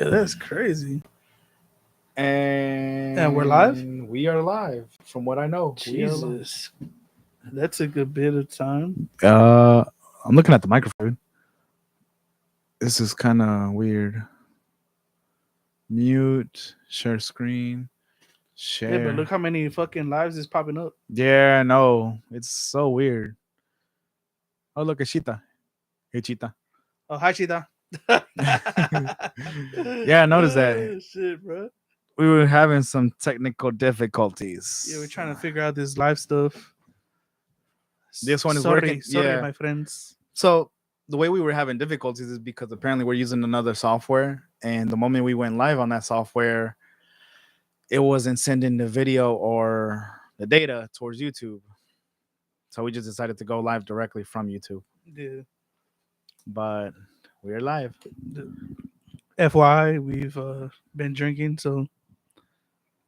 Yeah, that's crazy. And we're live? And we are live. From what I know, we are live. Jesus. That's a good bit of time. I'm looking at the microphone. This is kind of weird. Mute, share screen, Yeah, but share. look how many fucking lives is popping up. Yeah, no, it's so weird. Oh, look, it's Cheetah. Hey, Cheetah. Oh, hi, Chita. Yeah, I noticed that. Shit, bro. We were having some technical Yeah, we're difficulties. trying to figure out this live stuff. This one is Sorry, working. sorry, Yeah. my friends. So the way we were having difficulties is because apparently we're using another software, and the moment we went live on that software, it wasn't sending the video or the data towards YouTube. So we just decided to go live directly from YouTube. Yeah. But we're live. FYI, we've been drinking, so.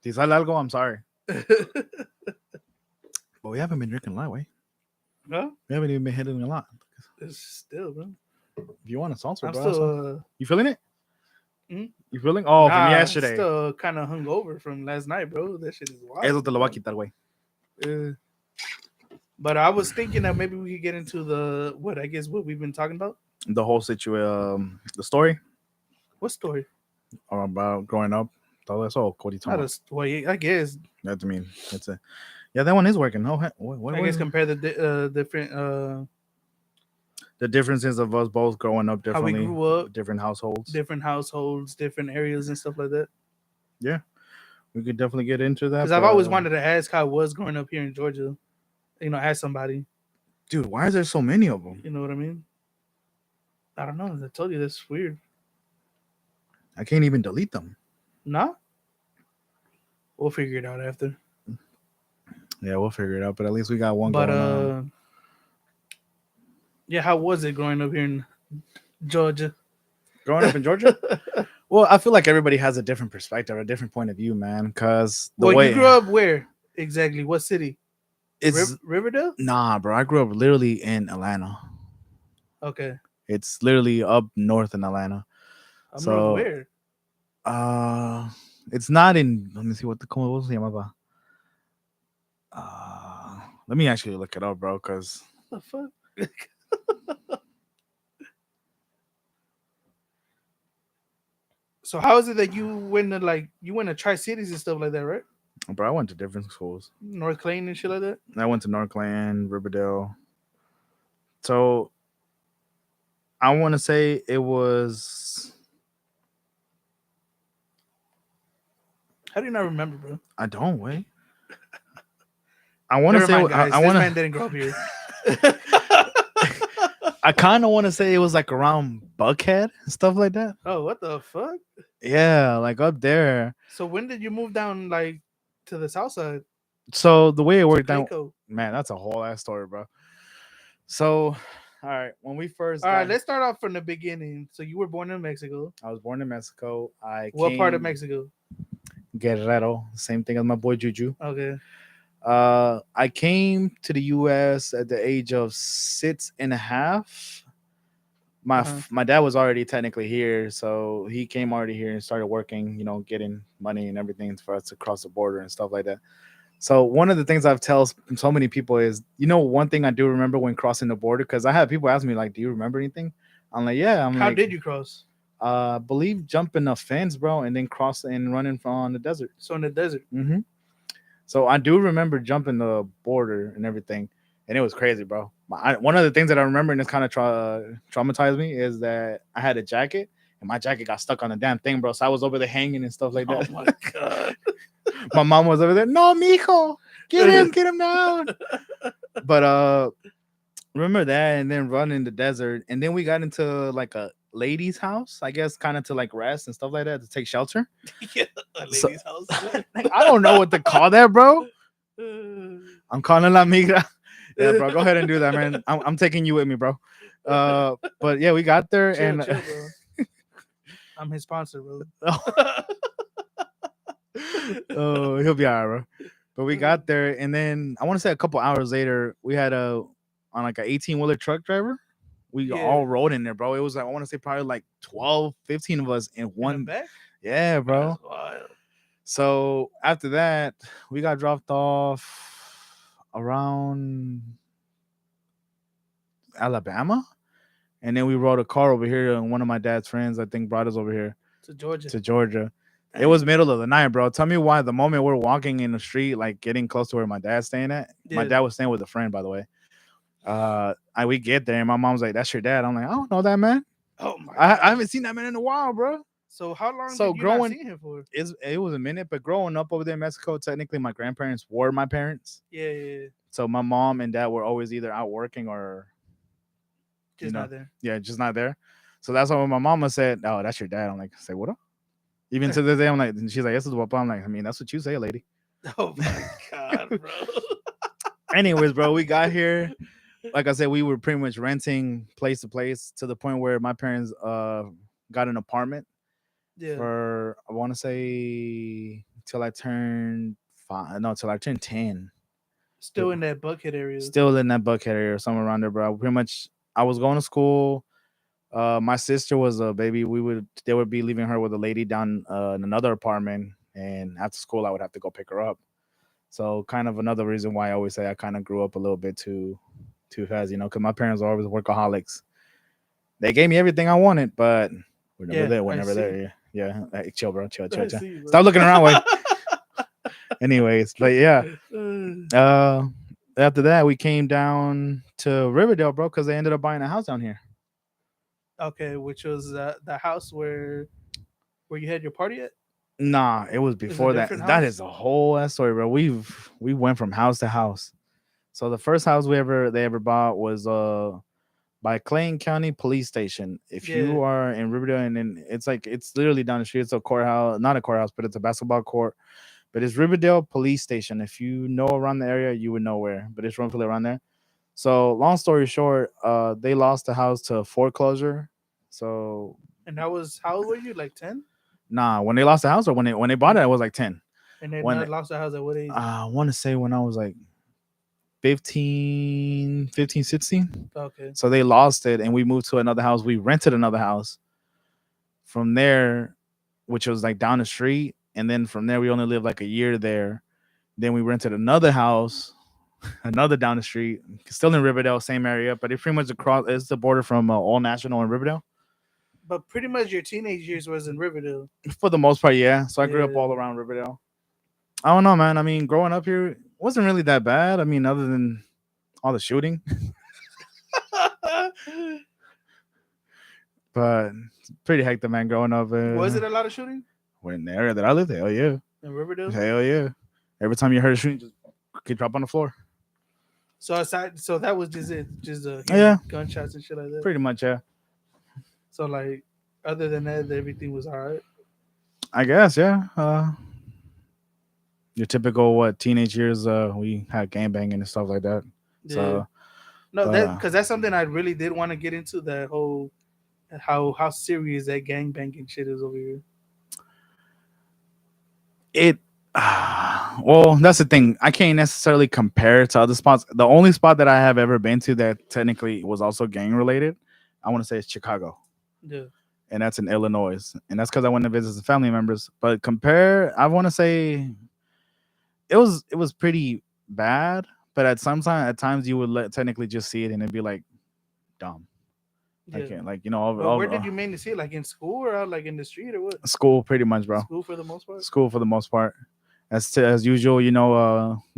Si sale algo, I'm sorry. But we haven't been drinking a lot, way. Huh? We haven't even been hitting a lot. It's still, bro. If you want a salsa, I'm bro. still. You feeling it? Hmm? You feeling? Oh, from I'm yesterday. still kind of hungover from last night, bro. That shit is wild. Eso te lo voy a quitar, güey. But I was thinking that maybe we could get into what we've been talking about. The whole situation, the story What story? about growing up. Todo eso, Not a story. I guess. That's that's it. Yeah, that one is working. Oh, what I guess compare the different the differences of us both growing up how we differently, grew up, different households, different areas, and stuff like that. Yeah, we could definitely get into that. Because I've always wanted to ask how it was growing up here in Georgia. You know, ask somebody. Dude, why is there so many of them? You know what I mean? I don't know. I told you that's weird. I can't even delete them. No? We'll figure it out after. Yeah, we'll figure it out. But at least we got one but, going on. Yeah, how was it growing up here in Georgia? Growing up in Georgia? Well, I feel like everybody has a different perspective, a different point of view, man. Because you grew up where exactly? What city? It's Riverdale? Nah, bro. I grew up literally in Atlanta. Okay. It's literally up north in Atlanta. North where? It's not in. Let me see what was the llamaba. Let me actually look it up, bro. Cause the fuck. So how is it that you went to Tri-Cities and stuff like that, right? Bro, I went to different schools. North Clayton and shit like that? I went to North Clayton, Riverdale. So I want to say it was. How do you not remember, bro? I don't, wait. I want to say guys, this man didn't grow up here. I kind of want to say it was like around Buckhead and stuff like that. Oh, what the fuck? Yeah, like up there. So when did you move down to the south side? So the way it worked out, man, that's a whole ass story, bro. So, all right, when we first, let's start off from the beginning. So you were born in Mexico. I was born in Mexico. What part of Mexico? Guerrero, same thing as my boy Juju. Okay. I came to the U.S. at the age of 6.5. My dad was already technically here, so he came already here and started working, getting money and everything for us to cross the border and stuff like that. So one of the things I've tell so many people is, one thing I do remember when crossing the border, because I had people ask me like, "Do you remember anything?" I'm like, "Yeah." How did you cross? I believe jumping a fence, bro, and then crossing and running on the desert. So in the desert. Mm-hmm. So I do remember jumping the border and everything, and it was crazy, bro. One of the things that I remember and it's kind of traumatized me is that I had a jacket and my jacket got stuck on the damn thing, bro. So I was over there hanging and stuff like that. Oh my god. My mom was over there. No, mijo, get him down. But remember that, and then run in the desert, and then we got into like a lady's house, I guess, kind of to like rest and stuff like that, to take shelter. Yeah, a lady's house. I don't know what to call that, bro. I'm calling la migra. Yeah, bro, go ahead and do that, man. I'm taking you with me, bro. But yeah, we got there chill, and chill, bro. I'm his sponsor, bro. Oh, he'll be all right, bro. But we got there, and then I want to say a couple hours later, we had on like an 18-wheeler truck driver, We Yeah. all rode in there, bro. It was like I want to say probably like 12, 15 of us in In the one. back? Yeah, bro. That's wild. So after that, we got dropped off around Alabama, and then we rode a car over here. And one of my dad's friends, I think, brought us over here To Georgia. to Georgia. It was Dang. middle of the night, bro. Tell me why. The moment we're walking in the street, like getting close to where my dad's staying at. My Yeah. dad was staying with a friend, by the way. We get there, and my mom's like, "That's your dad." I'm like, "I don't know that man. Oh my I god. haven't seen that man in a while, bro." So how long So did you not growing, see him for? it was a minute, but growing up over there in Mexico, technically my grandparents were my parents. Yeah, yeah, yeah. So my mom and dad were always either out working or, you Just know, not there. yeah, just not there. So that's why when my mama said, "Oh, that's your dad," I'm like, "Say what up?" Even to this day, I'm like, and she's like, "This is what." I'm like, I mean, that's what you say, lady. Oh my god, bro. Anyways, bro, we got here. Like I said, we were pretty much renting place to place to the point where my parents got an apartment Yeah. for I want to say till I turned 5. No, till I turned 10. Still in that Buckhead area. Still in that Buckhead area or somewhere around there, bro. Pretty much, I was going to school. My sister was a baby. They would be leaving her with a lady down in another apartment, and after school, I would have to go pick her up. So, kind of another reason why I always say I kind of grew up a little bit too fast, because my parents were always workaholics. They gave me everything I wanted, but we're never Yeah, there. We're I never see. there. Yeah. Hey, chill, bro. Chill, chill, I chill. see, bro. Stop looking around. Wait. Anyways, but yeah. Uh, After that, we came down to Riverdale, bro, because they ended up buying a house down here. Okay, which was the house where you had your party at? Nah, it was Is a before that. different That house? is a whole ass story, bro. We went from house to house. So the first house they ever bought was by Clayton County Police Station. If Yeah. you are in Riverdale, and then it's like it's literally down the street. It's a courthouse, not a courthouse, but it's a basketball court. But it's Riverdale Police Station. If you know around the area, you would know where. But it's roughly around there. So long story short, they lost the house to foreclosure. So And that was how old were you? Like 10? nah, when they lost the house or when they bought it, I was like 10. And they When not lost the house at what age? I want to say when I was like 15, 16. Okay. So they lost it and we moved to another house. We rented another house from there, which was like down the street. And then from there, we only lived like a year there. Then we rented another house, another down the street, still in Riverdale, same area, but it's pretty much across. It's the border from All National and Riverdale. But pretty much your teenage years was in Riverdale. For the most part, yeah. So I grew up Yeah. all around Riverdale. I don't know, man. I mean, growing up here wasn't really that bad. I mean, other than all the shooting, but it's pretty hectic, man. Growing up, Was it a lot of shooting in the area that I lived, hell yeah, in Riverdale? hell yeah. Every time you heard a shooting, just get drop on the floor. So aside, so that was just it, just Yeah. gunshots and shit like that. Pretty much, yeah. So like, other than that, everything was alright. I guess, yeah. Your typical what teenage years? We had gang banging and stuff like that. Yeah. So, No, but that because that's something I really did want to get into. That whole how serious that gang banging shit is over here. it well, that's the thing. I can't necessarily compare it to other spots. The only spot that I have ever been to that technically was also gang related, I want to say, is Chicago, Yeah. and that's in Illinois, and that's because I went to visit some family members. But compare, I want to say it was pretty bad. But at times you would technically just see it and it'd be like dumb. I Yeah. can't like But where did you mainly see it? Like in school or out like in the street or what? school pretty much, bro. School for the most part. School for the most part. As usual,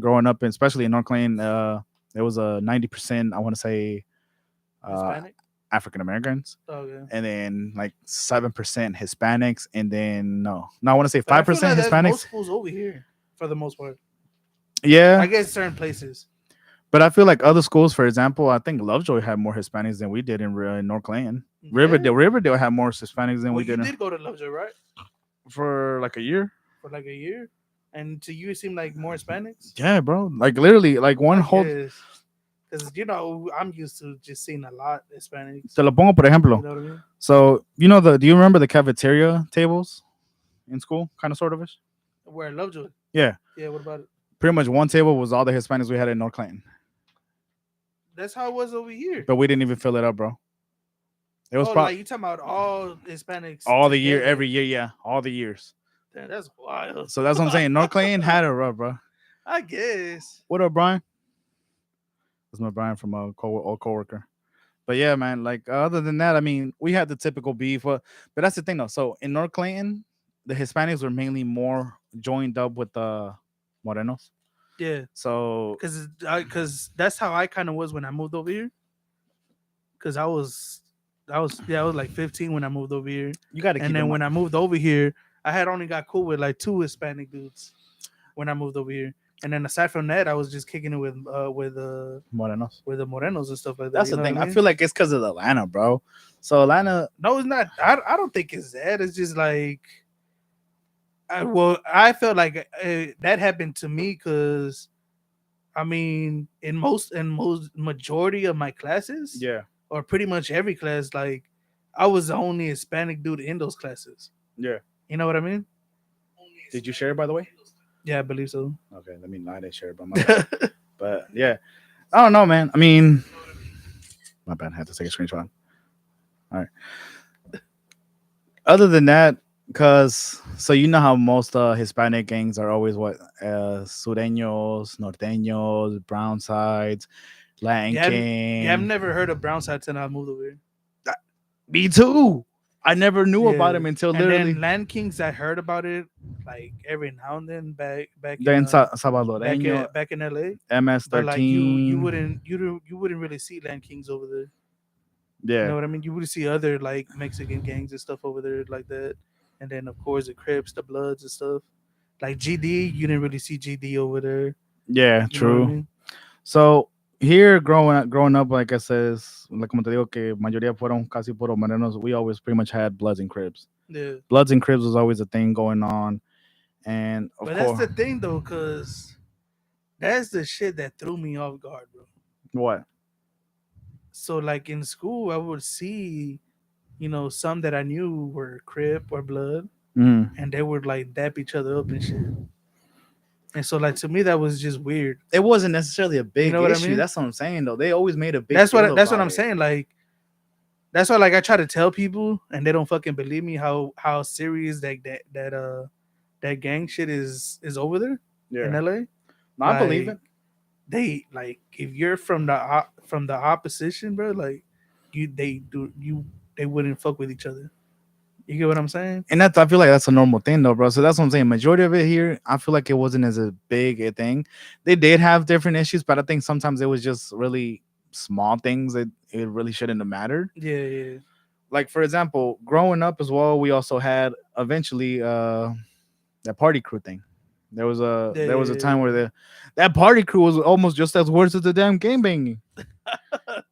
growing up, especially in North Lane, there was a 90%. I want to say Hispanic. African Americans, Okay. and then like 7% Hispanics, and then no, I want to say But I five feel like percent that's most Hispanics. schools over here for the most part. Yeah, I guess certain places. but I feel like other schools, for example, I think Lovejoy had more Hispanics than we did in North Lane. Yeah. Riverdale had more Hispanics than Well, we you did did go to Lovejoy, right? for like a year. For like a year, and to you it seemed like more Hispanics. Yeah, bro. Like literally, like one I whole. guess because I'm used to just seeing a lot of Hispanics. Te lo pongo por You ejemplo. know what I mean? So do you remember the cafeteria tables in school, kind of sort of ish? Where Lovejoy? Yeah, Yeah. What about it? pretty much one table was all the Hispanics we had in North Clinton, That's how it was over here. but we didn't even fill it up, bro. It was Oh, probably like you talking about all Hispanics all the year, together? every year, yeah, all the years. Damn, that's wild. So that's what I'm saying. North Clayton had a rub, bro. I guess. What up, Brian? That's my Brian from a old coworker. But yeah, man. Like other than that, I mean, we had the typical beef, but that's the thing though. So in North Clayton, the Hispanics were mainly more joined up with the Morenos. Yeah, So because that's how I kind of was when I moved over here. Because I was like 15 when I moved over here, you got to and keep in then mind when I moved over here, I had only got cool with like two Hispanic dudes when I moved over here, and then aside from that, I was just kicking it Morenos. with the Morenos and stuff like that. That's You the know what I thing. I mean? feel like it's because of Atlanta, bro. So Atlanta, No, it's not. I don't think it's that. It's just like I felt like that happened to me because I mean, in most majority of my classes, yeah, or pretty much every class, like I was the only Hispanic dude in those classes. yeah. You know what I mean? Did you share it by the way? Yeah, I believe so. Okay, let me lie. I didn't share it, but my bad. But yeah, I don't know, man. I mean, my bad. I had to take a screenshot. All right. Other than that, because so you know how most Hispanic gangs are always what sureños, norteños, brown sides, Latin Yeah, I've King. never heard of brown side till I moved over here. Me too. I never knew about Yeah, him until and then literally Land Kings, I heard about it like every now and then then Salvadoreño, back in LA. But like MS-13. you wouldn't really see Land Kings over there. You Yeah, know what I mean? You would see other like Mexican gangs and stuff over there like that, and then of course the Crips, the Bloods and stuff. Like GD, you didn't really see GD over there. yeah, You know what I true. mean? So here, growing up, like I says, like como te digo que mayoría fueron casi puro morenos. We always pretty much had Bloods and Cribs. Yeah. Bloods and Cribs was always a thing going on, and of But that's course, the thing though, cause that's the shit that threw me off guard, bro. what? So like in school, I would see, some that I knew were Crip or Blood, Mm. and they would like dap each other up and shit. And so like to me that was just weird. It wasn't necessarily a You big know what I issue. mean? That's what I'm saying, though. They always made a big deal That's what about I'm it. saying. Like that's why like I try to tell people and they don't fucking believe me how serious that gang shit is over there in Yeah, LA. no, I believe Like it. they like if you're from the opposition, bro, like they wouldn't fuck with each other. You get what I'm saying? And I feel like that's a normal thing, though, bro. So that's what I'm saying. Majority of it here, I feel like it wasn't as a big a thing. They did have different issues, but I think sometimes it was just really small things that it really shouldn't have mattered. Yeah, yeah, Like for example, growing up as well, we also had eventually that party crew thing. yeah, There was a yeah, time where that party crew was almost just as worse as the damn game banging. yeah.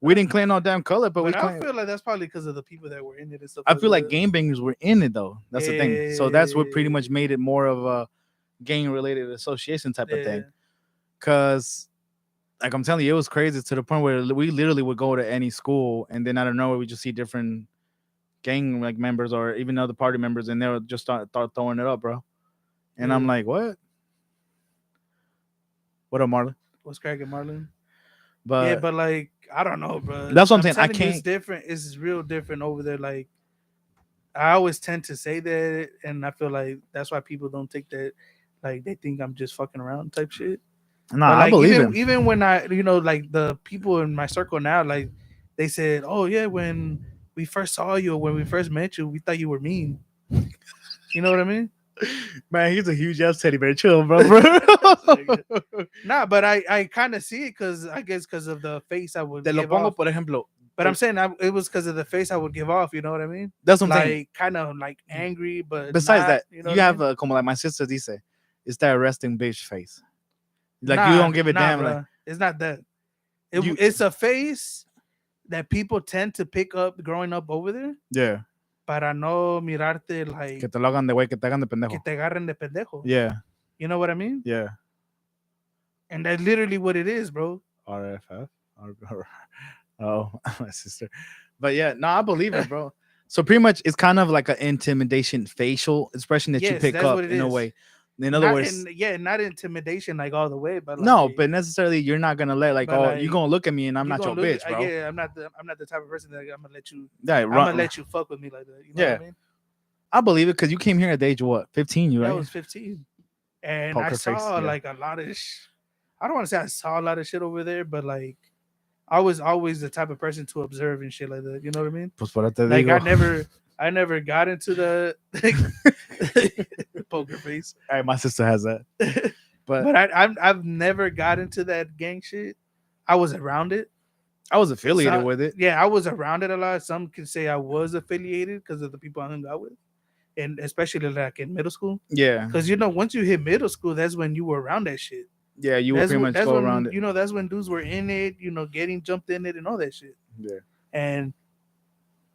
We didn't claim no damn color, but we But I claim. feel like that's probably because of the people that were in it and stuff I like feel like that. game bangers were in it though. That's the thing. So that's what pretty Yeah, much made it more of a gang related association type of yeah, thing. Cause like I'm telling you, it was crazy to the point where we literally would go to any school and then out of nowhere we just see different gang like members or even other party members and they would just start throwing it up, bro. And I'm yeah. like, what? What up, Marlon? What's cracking, Marlon? Yeah, But but like I don't know, bro. that's what I'm I'm saying. I telling you, it's can't. different. It's real different over there. Like I always tend to say that, and I feel like that's why people don't take that. Like they think I'm just fucking around type shit. But Nah, I like believe even him. even when I like the people in my circle now, like they said, oh yeah, when we first saw you, or when we first met you, we thought you were mean. You know what I mean? Man, he's a huge ass teddy bear. Chill, bro. Nah, but I kind of see it because I guess because of the face I would Te lo give pongo off. por ejemplo. But I'm saying it was because of the face I would give off. You know what I mean? That's what I'm saying. Like kind of like angry, but Besides not. that, You know you what I have mean? como like my sister dice, it's that resting bitch face. Like you Nah, don't give a nah, damn. Like bro. It's not that. you, It's a face that people tend to pick up growing up over there yeah. para no mirarte Que like te lo hagan de güey, que te hagan de que pendejo. te agarren de pendejo. Yeah, You know what I mean? yeah. And that's literally what it is, bro. RFF. Oh, my sister. But yeah, no, I believe it, bro. So pretty much, it's kind of like an intimidation facial expression that you Yes, pick that's up what it in a is. way. In other not words, in yeah, not intimidation like all the way, but no, like but necessarily you're not gonna let like, but oh, you like gonna look at me and I'm you not gonna your look bitch, bro. yeah, I'm not the type of person that Yeah, I'm gonna run. let you fuck with me like that. You know what I Yeah, mean? I believe it because you came here at the age of what, 15, you Yeah, I right? was 15, and I Poker face, saw yeah. like a lot of. I don't want to say I saw a lot of shit over there, but like I was always the type of person to observe and shit like that. You know what I mean? Pues por te Like digo. I never got into the poker face, Hey, my sister has that, but but I've never got into that gang shit. I was around it. I was affiliated So with it. yeah, I was around it a lot. Some could say I was affiliated because of the people I hung out with, and especially like in middle school. Yeah, Because once you hit middle school, that's when you were around that shit. yeah, you would pretty much That's go when around it. that's when dudes were in it. Getting jumped in it and all that shit. Yeah, And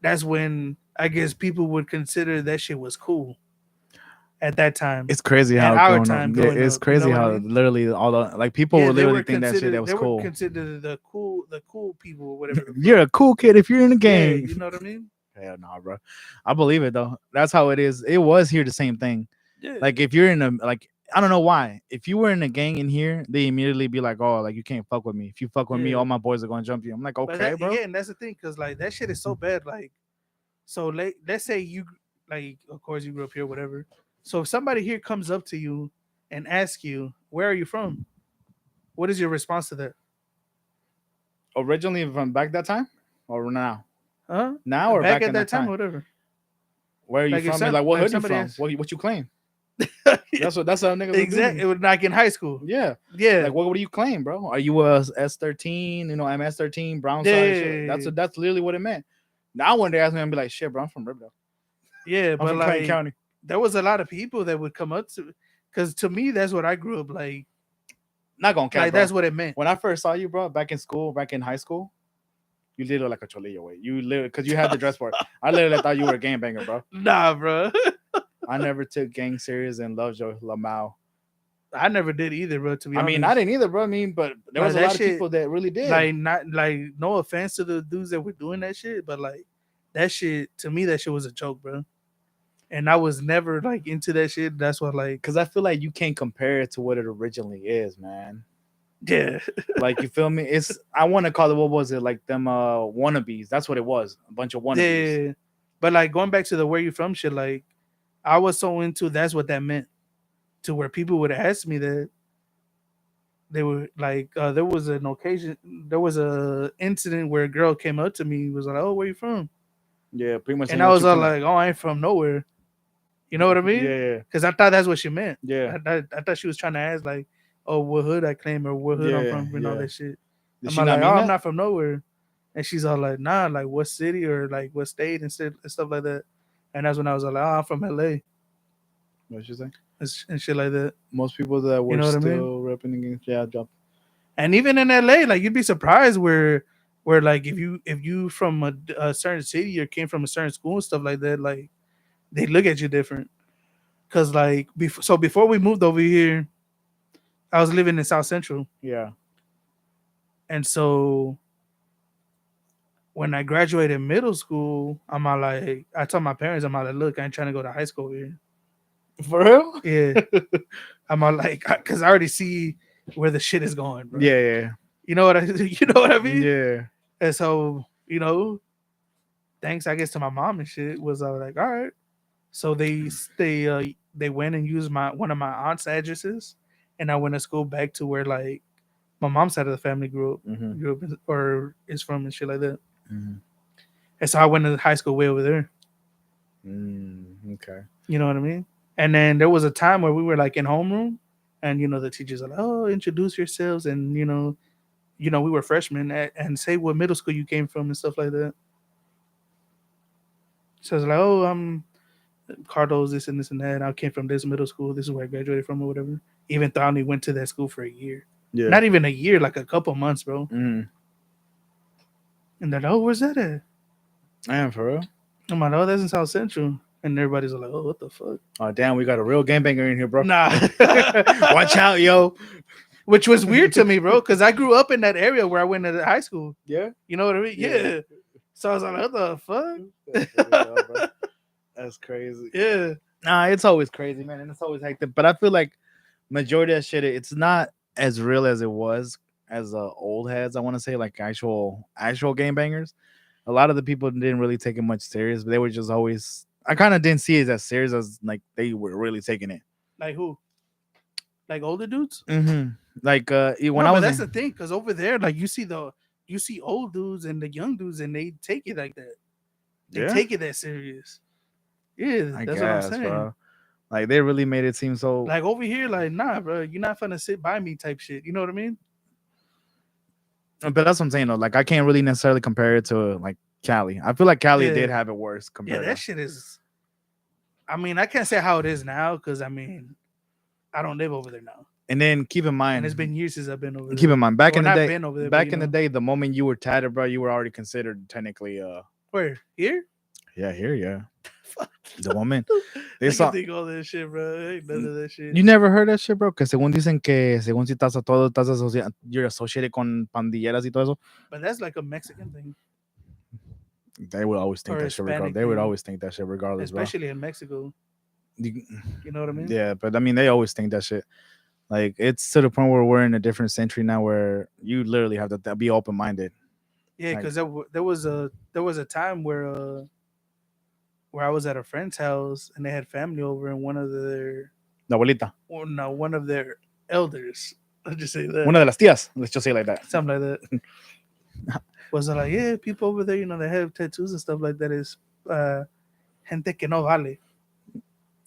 that's when I guess people would consider that shit was cool at that time. it's crazy At how our growing up. time Yeah, growing it's up, you know crazy what I how mean? literally all the like people Yeah, would literally think that shit that was cool. considered the cool people, or whatever the You're fuck. a cool kid if you're in the Yeah, gang. you know what I mean? Hell nah, bro. I believe it though. That's how it is. It was here the same thing. Yeah, Like if you're in a like I don't know why. If you were in a gang in here, they immediately be like, "Oh, like you can't fuck with me. If you fuck with me, yeah. all my boys are gonna jump you." I'm like, But "Okay, bro." yeah, and that's the thing, cause like that shit is so bad. Like, so let's say like, of course you grew up here, whatever. So if somebody here comes up to you and asks you, "Where are you from?" What is your response to that? Originally from back that time or now? Huh? Now or Back back at in that that time, time? whatever. Where are you Like if from? Like what like hood you somebody from? asks, What you claim? That's how niggas would do exactly, me. it was like in high school. Yeah. Yeah, Like what do you claim, bro? Are you a S13? You know, MS13, brown side shit. yeah, That's literally what it meant. Now when they ask me, I'm be like, shit, bro, I'm from Riverdale. yeah. I'm But from Clayton like, County. there was a lot of people that would come up to, because to me, that's what I grew up Not gonna cap, like bro. that's what it meant. When I first saw you, bro, back in school, back in high school, you literally like a cholillo way. You literally because you had the dress for it. I literally thought you were a gangbanger, bro. Nah, bro. I never took gang serious and loved your Lamau. I never did either, bro. To be I mean, I honest, didn't either, bro. I mean, but there was like a that lot of shit, people that really did. like not like no offense to the dudes that were doing that shit, but like that shit to me, that shit was a joke, bro. And I was never like into that shit. That's what like Because I feel like you can't compare it to what it originally is, man. yeah, Like you feel me? It's I want to call it what was it like them wannabes? That's what it was. A bunch of wannabes. yeah. But like going back to the where you from shit, like I was so into that's what that meant to where people would ask me that they were like there was a incident where a girl came up to me was like, "Oh, where you from?" Yeah, pretty much And saying I what was you all claim. like, "Oh, I ain't from nowhere." You know what I mean? Yeah, Because I thought that's what she meant. yeah, I thought she was trying to ask like, "Oh, what hood I claim or what hood I'm yeah, from and all yeah. that shit." Did I'm she all not like, "Oh, mean I'm that? not from nowhere," and she's all like, "Nah, like what city or like what state and stuff like that." And that's when I was like, "Oh, I'm from LA What she say? and shit like that." Most people that You were know what I mean? still repping against yeah, job. And even in LA, like you'd be surprised where like if you from a certain city or came from a certain school and stuff like that, like they look at you different. Cause like before we moved over here, I was living in South Central, Yeah. and so when I graduated middle school, I'm all like, I told my parents, I'm all like, look, I ain't trying to go to high school here. For real? Yeah, I'm all like, cause I already see where the shit is going, bro. Yeah, You know what I you know what I mean? yeah. And so thanks I guess to my mom and shit was like, all right. So they went and used my one of my aunt's addresses, and I went to school back to where like my mom's side of the family Mm-hmm. or is from and shit like that. Mm-hmm. And so I went to high school way over there. Okay. You know what I mean? And then there was a time where we were like in homeroom, and the teachers are like, "Oh, introduce yourselves," and we were freshmen, and say what middle school you came from and stuff like that. So it's like, "Oh, I'm Carlos, this and this and that. I came from this middle school. This is where I graduated from, or whatever." Even though I only went to that school for a year, Yeah. not even a year, like a couple months, bro. Mm. And they're like, "Oh, where's that at?" Damn, for real. I'm like, "Oh, that's in South Central." And everybody's like, "Oh, what the fuck?" Oh damn, we got a real gangbanger in here, bro. Nah, Watch out, yo. which was weird to me, bro, because I grew up in that area where I went to high school. Yeah. You know what I mean? Yeah. Yeah. So I was like, "What the fuck?" That's funny as hell, bro. That's crazy. Yeah. Nah, it's always crazy, man, and it's always hectic. But I feel like majority of shit, it's not as real as it was as old heads. I want to say like actual game bangers. A lot of the people didn't really take it much serious, but they were just always. I kind of didn't see it as serious as like they were really taking it. Like who? Like older dudes? Like when No, I but was that's in, the thing, because over there, like you see old dudes and the young dudes, and they take it like that. They yeah, take it that serious. Yeah, I that's what I'm guess, saying. bro. Like they really made it seem so. Like over here, like nah, bro, you're not gonna sit by me type shit. You know what I mean? But that's what I'm saying though. Like I can't really necessarily compare it to like Cali. I feel like Cali Yeah, did have it worse yeah, compared that to. shit is. I mean, I can't say how it is now because I mean, I don't live over there now, And then and it's been years since I've been over keep there, in mind, or not been over there, but back in the day, the moment you were tatted, bro, you were already considered technically where here? yeah, here, yeah. Fuck. The moment they Look at saw think all that shit, bro. Ain't none of that shit. you never heard that shit, bro. Que según dicen que según si estás a todo, you're associated con pandilleras y todo eso. But that's like a Mexican thing They would always think or a that shit regardless. Hispanic They would thing, always think that shit regardless, bro. especially in Mexico. You- You know what I mean? Yeah, but I mean, they always think that shit. Like it's to the point where we're in a different century now, where you literally have to be open minded. Yeah, Like because there was a time where I was at a friend's house and they had family over, and one of their la abuelita, or no one of their elders, let's just say that, una de las tías. Let's just say it like that. something like that, was like, yeah, people over there, they have tattoos and stuff like that. Is uh, gente que no vale.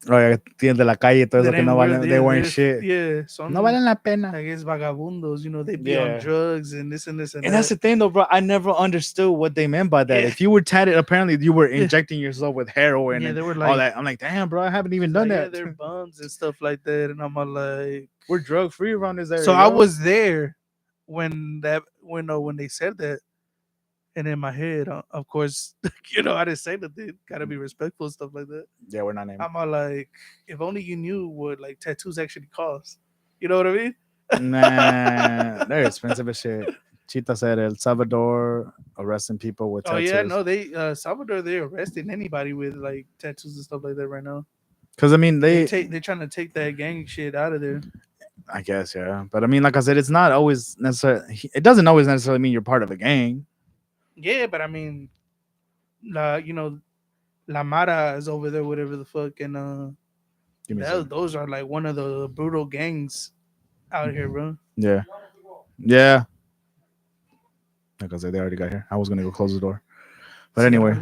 Oh, yeah, tías de la calle, todo eso That que ain't no worth. valen, they Yeah, weren't shit. yeah, No son. valen la pena. I guess vagabundos. They be on Yeah. drugs and this and this and And that's that. the thing, though, bro. I never understood what they meant by that. Yeah, If you were tatted, apparently you were yeah, injecting yourself with heroin yeah. and They were all like, that. I'm like, damn, bro, I haven't even she's done like, yeah, that. they're bums and stuff like that, and I'm all like, We're drug free around this so area, I yo. was there when they said that, and in my head, of course, I didn't say nothing. Gotta be respectful and stuff like that. Yeah, we're not naming. I'm all like, if only you knew what like tattoos actually cost. You know what I mean? Nah, they're expensive as shit. Chita said El Salvador arresting people with Oh yeah, tattoos. no, they Salvador, they're arresting anybody with like tattoos and stuff like that right now. Because I mean, They're trying to take that gang shit out of there. I guess, yeah. But I mean, like I said, it's not always necessarily. It doesn't always necessarily mean you're part of a gang. Yeah, but I mean, La Mara is over there, whatever the fuck, and Give me a second. those are like one of the brutal gangs out here, bro. Yeah, yeah. Like I said, they already got here. I was gonna go close the door, but See, anyway.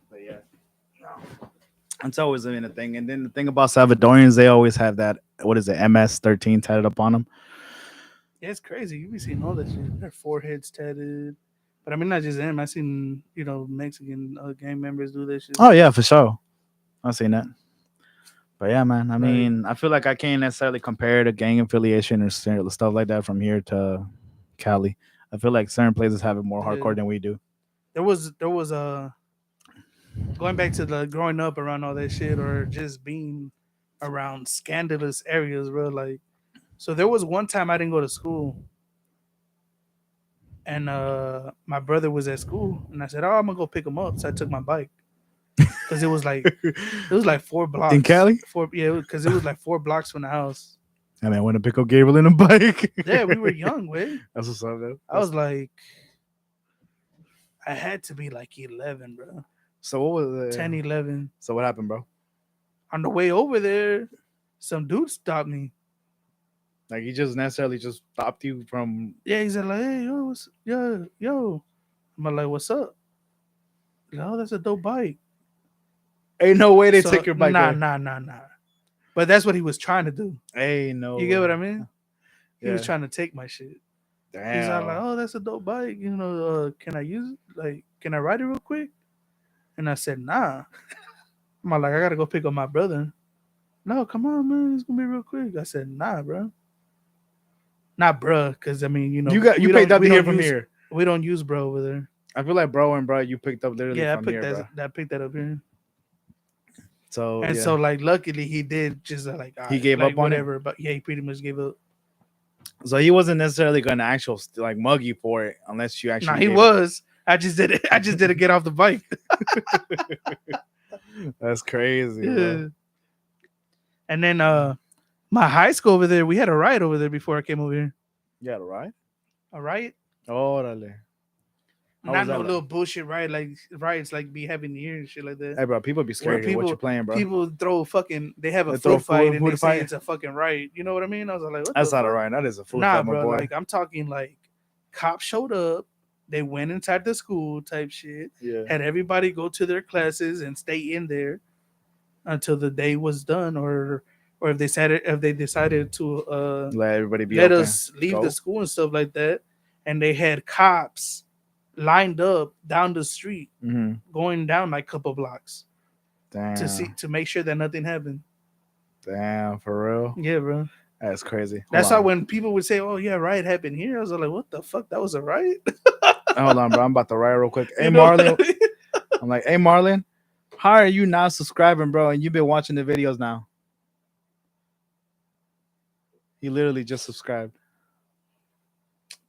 But yeah, it's always been a thing. And then the thing about Salvadorians, they always have that. What is it? MS-13 tatted up on them. Yeah, it's crazy. You be seeing all that shit. Their foreheads tatted. But I mean, not just them. I seen Mexican gang members do that shit. Oh yeah, for sure. I've seen that. But yeah, man. I Like, mean, I feel like I can't necessarily compare the gang affiliation or stuff like that from here to Cali. I feel like certain places have it more yeah. hardcore than we do. There was a going back to the growing up around all that shit, or just being around scandalous areas, bro. Like, so there was one time I didn't go to school, and my brother was at school, and I said, "Oh, I'm gonna go pick him up." So I took my bike because it was like four In blocks. Cali, Because it was like 4 blocks from the house. and I went to pick up Gabriel in a bike. Yeah, we were young, way. That's what's up, man. I was like, I had to be like 11, bro. So what was it? 10, 11. So what happened, bro? On the way over there, some dude stopped me. Like he just necessarily just stopped you from. Yeah, he said like, "Hey, yo, yo." I'm like, "What's up?" He's like, "Oh, that's a dope bike." Ain't no way they So took your bike nah, away. nah, nah, nah. But that's what he was trying to do. Ain't no. You get what I mean? He was Yeah. trying to take my shit. He's all like, Damn. "Oh, that's a dope bike. Can I use it? Like, can I ride it real quick?" And I said, "Nah." I'm like, "I gotta go pick up my brother." No, come on, man. It's gonna be real quick. I said, "Nah, bro. Not bruh, because I mean, You picked up here from here. we don't use bro over there." I feel like bro and bro, you picked up literally Yeah, from here, bro. I picked that up here. So And yeah, so like luckily he did just like all he right, gave like up on it. whatever. But yeah, he pretty much gave up. So he wasn't necessarily going to actual like mug you for it unless you Nah, actually he gave it. was. I just did it. I just didn't get off the bike. That's crazy, bro. Yeah. And then my high school over there, we had a riot over there before I came over here. Yeah, right. A riot? Órale. How was Not no that like? little bullshit riot like riots like be having here and shit like that. Hey, bro, people be Where scared here. What you people playing, bro? people throw fucking they have a They throw food fight food, and they food say fight. it's a fucking riot. You know what I mean? I was like, what the That's not a fuck? right. That is a food Nah, fight, my bro. boy. Like I'm talking like cops showed up, they went inside the school type shit, Yeah. had everybody go to their classes and stay in there until the day was done, or if they decided to Let everybody be let okay. us leave the Go. school and stuff like that. And they had cops lined up down the street, Mm-hmm. going down like a couple blocks Damn. to make sure that nothing happened. Damn, for real. Yeah, bro. That's crazy. Hold That's why on. when people would say, "Oh yeah, riot happened here," I was like, "What the fuck? That was a riot?" Hold on, bro. I'm about to write real quick. Hey, You know what I Marlon. mean? I'm like, hey, Marlon. How are you not subscribing, bro? And you've been watching the videos now. He literally just subscribed.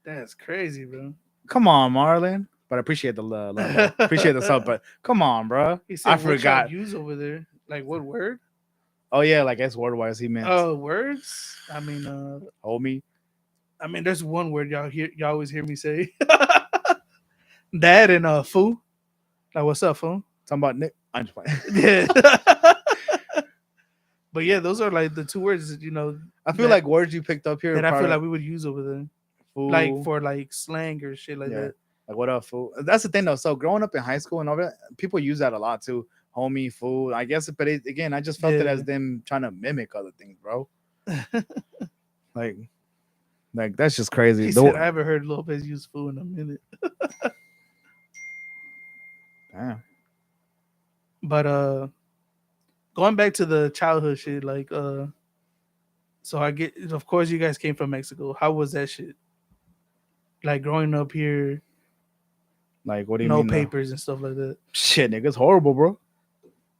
That's crazy, bro. Come on, Marlon. But I appreciate the love, bro. Appreciate the sub, but come on, bro. He I said, "What y'all forgot. use over there? Like what word? Oh yeah, like that's word wise he meant. Oh, words. Homie. I mean, there's one word y'all always hear me say. That and fool. Like, what's up, fool? Talking about Nick. I'm just playing. Yeah. But yeah, those are like the two words, I feel like words you picked up here are that I feel probably like we would use over there, like fool. for like slang or shit like Yeah. that. Like what up, fool? That's the thing though. So growing up in high school and all that, people use that a lot too. Homie, fool. I guess, but again, I just felt it Yeah. as them trying to mimic other things, bro. Like, like that's just crazy. He said, "I haven't heard Lopez use fool in a minute." Damn. But going back to the childhood shit, like so I get, of course, you guys came from Mexico. How was that shit? Like growing up here, Like, what do you no mean though? papers and stuff like that. Shit, nigga, it's horrible, bro.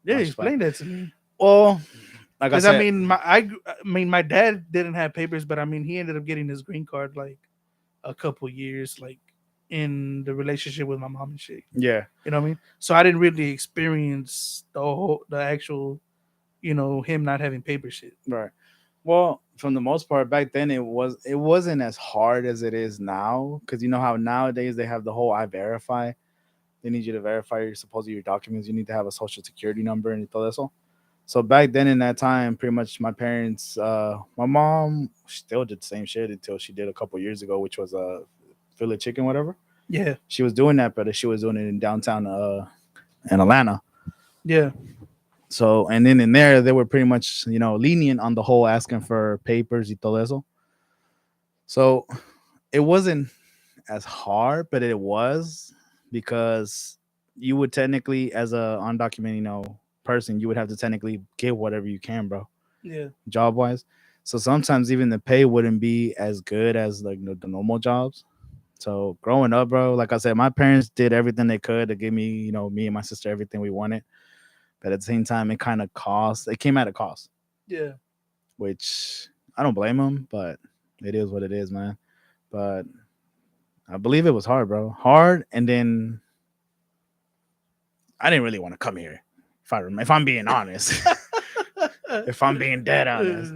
Yeah, I'm just playing. explain that to me. Well, like I Because I said, mean, I mean, my dad didn't have papers, but I mean, he ended up getting his green card like a couple years, like in the relationship with my mom and shit. yeah, You know what I mean? So I didn't really experience the actual, him not having paper shit. right. Well, from the most part, back then it wasn't as hard as it is now because you know how nowadays they have the whole I verify. They need you to verify supposedly your documents. You need to have a social security number and todo eso. So back then in that time, pretty much my parents, my mom still did the same shit until she did a couple years ago, which was fillet chicken, whatever. Yeah, She was doing that, but she was doing it in downtown in Atlanta. yeah, So and then in there they were pretty much lenient on the whole asking for papers y todo eso. So it wasn't as hard, but it was because you would technically, as a undocumented person, you would have to technically give whatever you can, bro, yeah, job wise. So sometimes even the pay wouldn't be as good as like the normal jobs. So growing up, bro, like I said, my parents did everything they could to give me, me and my sister everything we wanted. But at the same time, it kind of cost. It came at a cost, yeah. which I don't blame them, but it is what it is, man. But I believe it was hard, bro. Hard, and then I didn't really want to come here. If I'm being honest, if I'm being dead honest,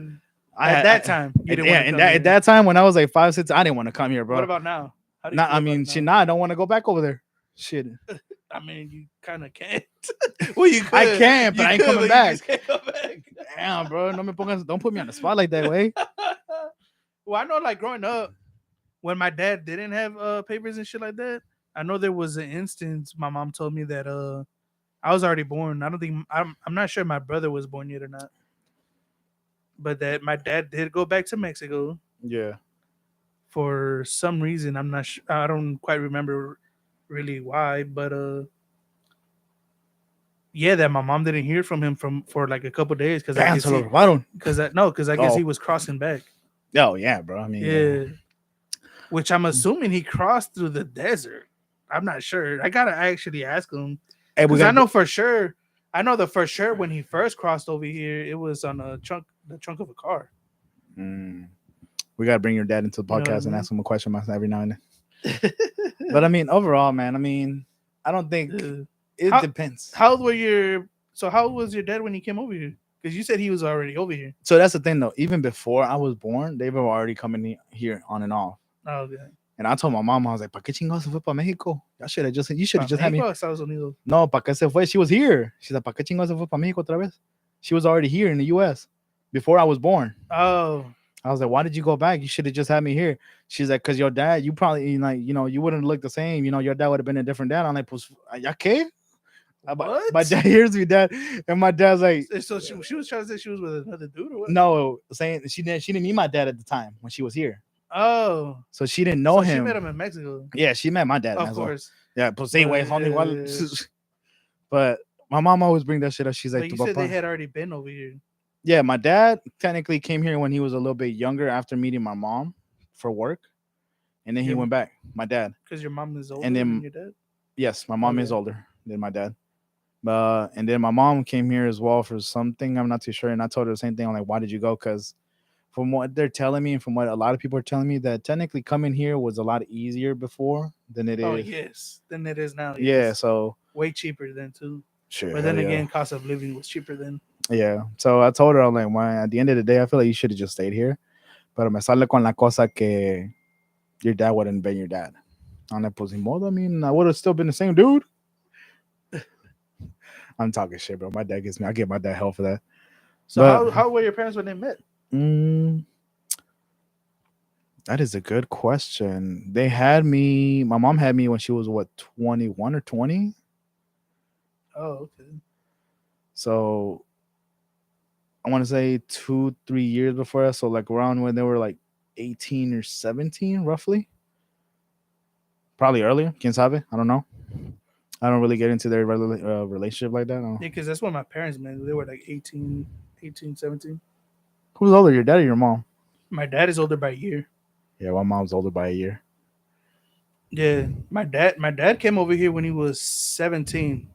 At that time, you didn't want to come at here. that time when I was like 5, 6, I didn't want to come here, bro. What about now? How do you Nah, feel I about mean, it shit. now? Nah, I don't want to go back over there. Shit, I mean, you kind of can't. Well, you could. I can't, but You I ain't could, coming but you back. just can't come back. Damn, bro, don't put me on the spot like that way. Well, I know, like growing up, when my dad didn't have papers and shit like that, I know there was an instance. My mom told me that I was already born. I don't think I'm not sure my brother was born yet or not, but that my dad did go back to Mexico Yeah, for some reason. I'm not sure. I don't quite remember really why, but yeah, that my mom didn't hear from him for like a couple days because I damn, guess so why don't? because I guess he Oh, was crossing back. oh yeah, bro. I mean, Yeah, which I'm assuming he crossed through the desert. I'm not sure. I gotta actually ask him hey, we because I gotta. know for sure. I know the for sure when he first crossed over here, it was on the trunk of a car. Mm. We gotta bring your dad into the You know what I podcast and mean? ask him a question every now and then. But I mean, overall, man, I mean, I don't think Uh, it how depends. how old were your so how old was your dad when he came over here? Because you said he was already over here. So that's the thing, though. Even before I was born, they were already coming here on and off. Oh, okay. And I told my mom, I was like, "Pa qué chingados se fue para Mexico? You should have Para just had me." Mexico o Estados Unidos? No, pa qué se fue? She was here. She's like, "Pa qué chingados se fue para Mexico otra vez?" She was already here in the U.S. before I was born. Oh, I was like, "Why did you go back? You should have just had me here." She's like, "Cause your dad, you probably like, you wouldn't look the same. Your dad would have been a different dad." I'm like, "Pues, ¿ya qué?" My what? dad hears me, dad, and my dad's like, So she was trying to say she was with another dude or what? "No," saying she didn't meet my dad at the time when she was here, Oh, so she didn't know so she met him. him in Mexico, Yeah, she met my dad of as well. course. Yeah, pues sí, güey, son igual. But But my mom always bring that shit up. She's like, but "Tu you said they papá." had already been over here. Yeah, my dad technically came here when he was a little bit younger after meeting my mom for work, and then he Your went back. My dad, because your mom is and older than then your dad. yes, my mom is Okay. older than my dad. And then my mom came here as well for something. I'm not too sure. And I told her the same thing. I'm like, why did you go? Because from what they're telling me and from what a lot of people are telling me, that technically coming here was a lot easier before than it Oh is. yes, then it is now. Yeah. Yes, So way cheaper then too. sure, But hell then yeah, again, cost of living was cheaper then. yeah. So I told her, I'm like, why? At the end of the day, I feel like you should have just stayed here. Pero me sale con la cosa que your dad wouldn't been your dad. I'm like, pues ni modo. I mean, I would have still been the same dude. I'm talking shit, bro. My dad gets me. I get my dad hell for that. So But how were your parents when they met? mm, that is a good question. They had me. My mom had me when she was what 21 or 20. Oh, okay. So I want to say 2 3 years before that. So like around when they were like 18 or 17, roughly. Probably earlier. Quien sabe? I don't know. I don't really get into their relationship like that. I don't. Yeah, because that's when my parents met. They were like 18, 17. Who's older, your dad or your mom? My dad is older by a year. Yeah, my mom's older by a year. Yeah, my dad came over here when he was 17.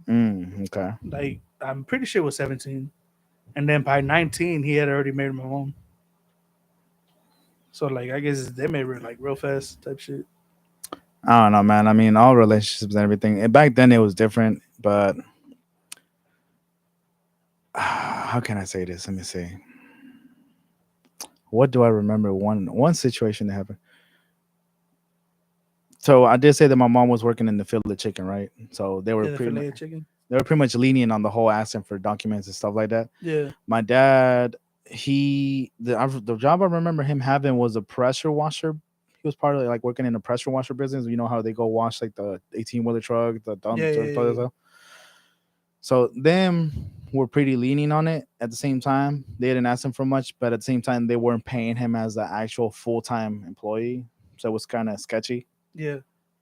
Okay. Like I'm pretty sure it was 17. And then by 19 he had already married my mom. So like I guess they married like real fast type shit. I don't know, man. I mean, all relationships and everything. And back then it was different, but how can I say this? Let me see. What do I remember? One situation that happened. So I did say that my mom was working in the field of chicken, right? So Yeah, the filet of chicken. they were pretty much lenient on the whole asking for documents and stuff like that. Yeah. My dad, the job I remember him having was a pressure washer. He was part of like working in a pressure washer business. You know how they go wash like the 18-wheeler truck, the Yeah, dump, yeah, all that yeah. stuff. So them were pretty leaning on it. At the same time, they didn't ask him for much, but at the same time, they weren't paying him as an actual full-time employee. So it was kind of sketchy. Yeah.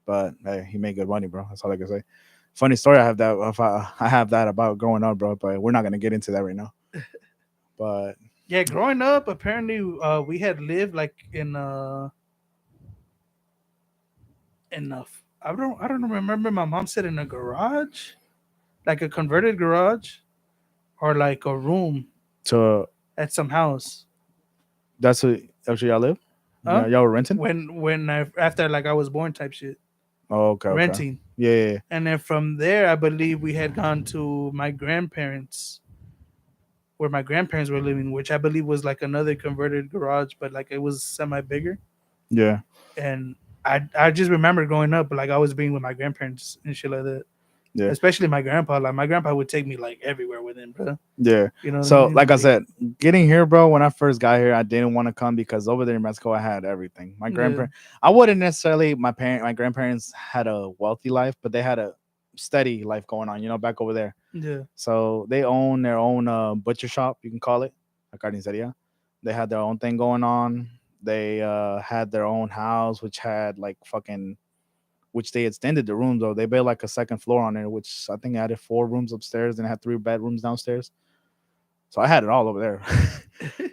But hey, he made good money, bro. That's all I can say. Funny story. I have that. I have that about growing up, bro. But we're not gonna get into that right now. But Yeah, growing up, apparently we had lived like I don't remember, my mom said in a garage, like a converted garage or like a room so at some house. that's where y'all live. Huh? Y'all were renting. When I after like I was born type shit. Oh, okay, okay. Renting. Yeah, yeah, yeah. And then from there I believe we had gone to my grandparents where my grandparents were living, which I believe was like another converted garage, but like it was semi bigger. Yeah. And I just remember growing up, like I was being with my grandparents and shit like that. Yeah. Especially my grandpa. Like my grandpa would take me like everywhere with him, bro. Yeah. You know what I So, mean? like I Like said, getting here, bro, when I first got here, I didn't want to come because over there in Mexico, I had everything. My yeah, grandparents, I wouldn't necessarily, my grandparents had a wealthy life, but they had a steady life going on, back over there. yeah, So they own their own butcher shop, you can call it, a carniceria. They had their own thing going on. They had their own house, which had like fucking, which they extended the rooms though. They built like a second floor on there, which I think added 4 rooms upstairs and had 3 bedrooms downstairs. So I had it all over there.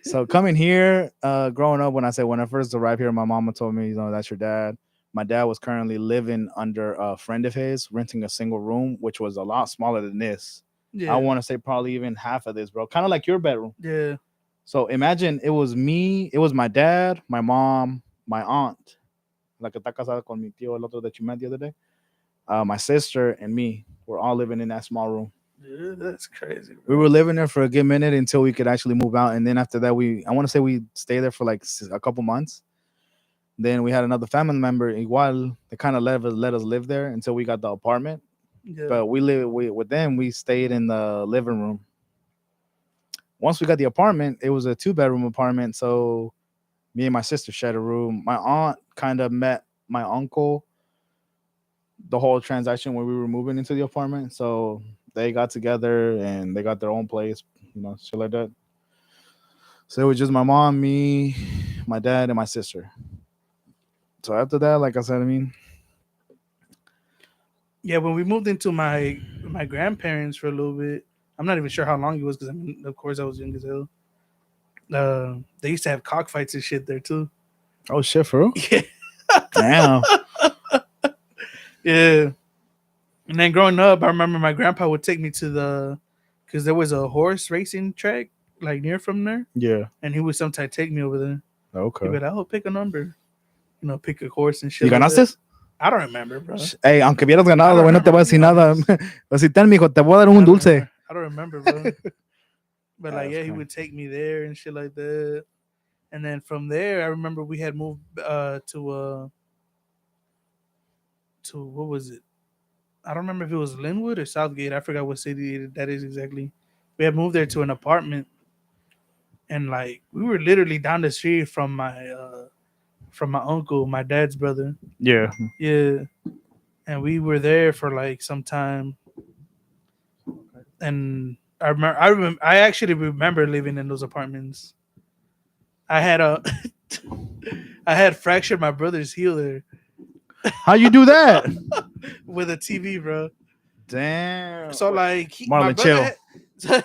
So coming here, growing up, when I first arrived here, my mama told me, that's your dad. My dad was currently living under a friend of his, renting a single room, which was a lot smaller than this. I Yeah. want to say probably even half of this, bro. Kind of like your bedroom. Yeah. So imagine it was me, it was my dad, my mom, my aunt, la que está casada con mi tío, el otro that you met the other day, my sister, and me. We're all living in that small room. Yeah, that's crazy, We bro. were living there for a good minute until we could actually move out, and then after that, I want to say we stayed there for like a couple months. Then we had another family member, igual, they kind of let us live there until we got the apartment. Yeah. But with them, we stayed in the living room. Once we got the apartment, it was a two-bedroom apartment, so me and my sister shared a room. My aunt kind of met my uncle the whole transaction when we were moving into the apartment, so they got together and they got their own place, shit like that. So it was just my mom, me, my dad, and my sister. So after that, like I said, I mean, Yeah, when we moved into my grandparents for a little bit, I'm not even sure how long it was because I mean, of course, I was young as hell. They used to have cockfights and shit there too. oh shit, for real? Yeah, Damn. yeah. And then growing up, I remember my grandpa would take me to because there was a horse racing track like near from there, Yeah. and he would sometimes take me over there. He'd Okay. be like, "Oh, pick a number," pick a horse and ¿Y shit like that. ganaste? I don't remember, bro. Hey, aunque hubieras I ganado, don't güey, no te remember. voy a I'm decir being nada. honest. Así ten, mijo, te voy a dar I un don't dulce. remember. I don't remember, bro. But like, That's yeah, he crazy. would take me there and shit like that. And then from there, I remember we had moved to what was it? I don't remember if it was Linwood or Southgate. I forgot what city that is exactly. We had moved there to an apartment, and like we were literally down the street from my uncle, my dad's brother. Yeah. Yeah, and we were there for like some time, and I actually remember living in those apartments. I had a I had fractured my brother's heel there How you do that? with a TV, bro. Damn. So Wait. like my Marlon, brother chill. had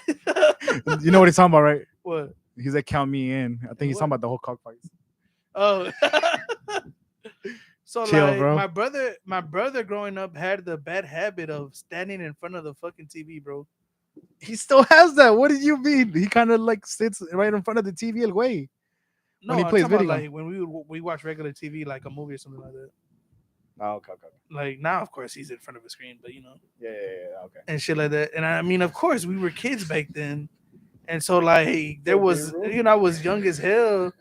You know what he's talking about, right? what? He said, "Count me in." I think he's talking What? about the whole cockfights. Oh, so Chill, like bro. my brother growing up had the bad habit of standing in front of the fucking TV, bro. He still has that. What did you mean? He kind of like sits right in front of the TV el güey when No, he I'm plays talking about video. like when we watch regular TV, like a movie or something like that. Oh, okay, okay. Like now, of course, he's in front of a screen, but Yeah, yeah, yeah. Okay. and shit like that. And I mean, of course, we were kids back then, and so like there So big was, room. I was young as hell,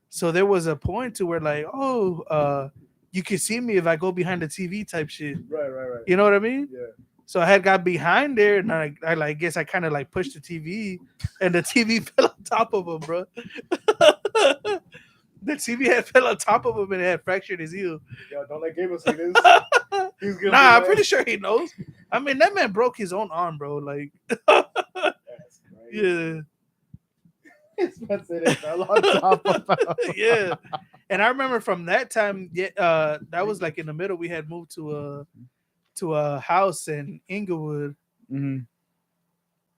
so there was a point to where like, oh, you can see me if I go behind the TV type shit. Right, right, right. You know what I mean? Yeah. So I had got behind there, and I like guess I kind of like pushed the TV, and the TV fell on top of him, bro. The TV had fell on top of him and it had fractured his heel. Yo, don't let Gabriel see this. He's gonna Nah, be I'm mad. pretty sure he knows. I mean, that man broke his own arm, bro. Like, That's crazy. yeah, It's it fell on top of him. yeah. And I remember from that time, yeah, that was like in the middle. We had moved to a house in Inglewood. Mhm.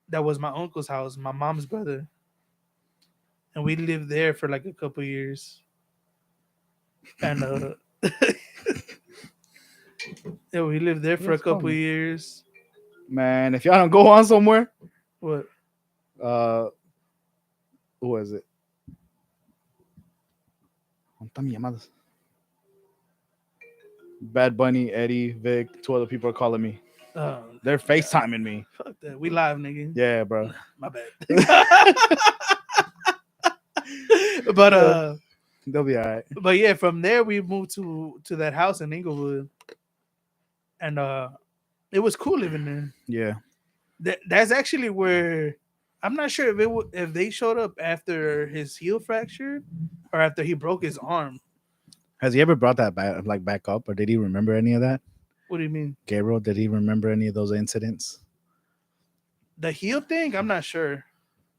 That was my uncle's house, my mom's brother, and we lived there for like a couple years. And yeah, we lived there for a Let's go, couple man. years. Man, if y'all don't go on somewhere, What? uh, who is it? ¿Dónde están mis llamadas? Bad Bunny, Eddie, Vic, two other people are calling me. Oh, They're FaceTiming me. fuck that. We live, nigga. Yeah, bro. My bad. but They'll be all right. but yeah, from there we moved to that house in Inglewood, and it was cool living there. Yeah. That's actually where I'm not sure if they showed up after his heel fractured or after he broke his arm. Has he ever brought that back up, or did he remember any of that? What do you mean? Gabriel, did he remember any of those incidents? The heel thing? I'm not sure.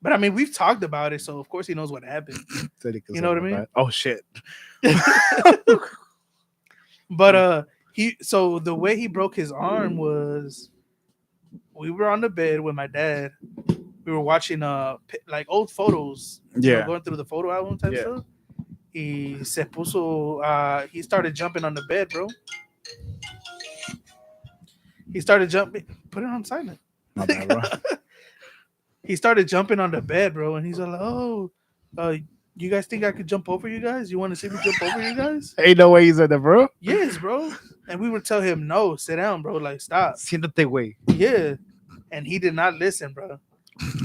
But I mean, we've talked about it, so of course he knows what happened. Said he could You say know what I my mean? bad. Oh shit. But so the way he broke his arm was we were on the bed with my dad. We were watching like old photos, Yeah. going through the photo album type Yeah. stuff. He started jumping on the bed, bro. He started jumping. Put it on silent. My bad, bro. He started jumping on the bed, bro, and he's like, "Oh, uh, you guys think I could jump over you guys? You want to see me jump over you guys?" Ain't no way he said that, bro. Yes, bro. And we would tell him, "No, sit down, bro. Like, stop." Siéntate, güey. Yeah, and he did not listen, bro.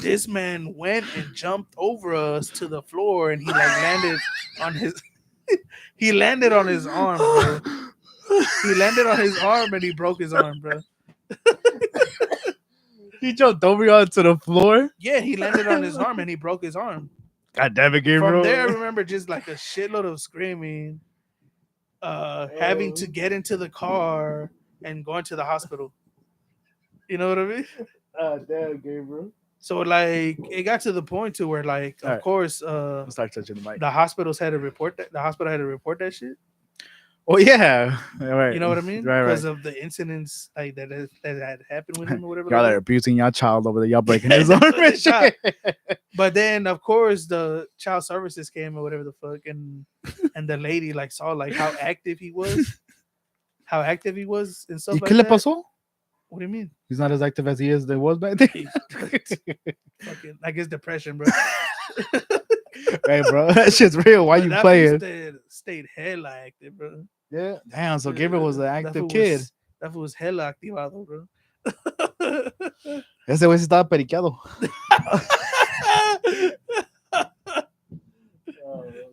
This man went and jumped over us to the floor, and he like landed on his. He landed on his arm, bro. He landed on his arm, and he broke his arm, bro. He jumped over you onto the floor. Yeah, he landed on his arm, and he broke his arm. God damn it, From there, I Gabriel. remember just like a shitload of screaming, having to get into the car and going to the hospital. You know what I mean? Damn, Gabriel. So like it got to the point to where like of Alright. course Let's start touching the mic. the hospitals had to report that the hospital had to report that shit. Oh yeah, right. You know what I mean? Right, Because right. of the incidents like that had happened with him or whatever. Y'all like are that. abusing your child over there. Y'all breaking his arm and Nah. shit. But then of course the child services came or whatever the fuck and the lady like saw like how active he was. How active he was and stuff ¿Y like qué le that. pasó? What do you mean? He's not as active as he is than was back then. He- Fucking, I guess depression, bro. Hey, bro, that shit's real. Why But you that fool playing? stayed hella active, bro. Yeah, damn. So Gabriel was an That active fool kid. that fool was hella activado, bro. Ese güey sí estaba periqueado.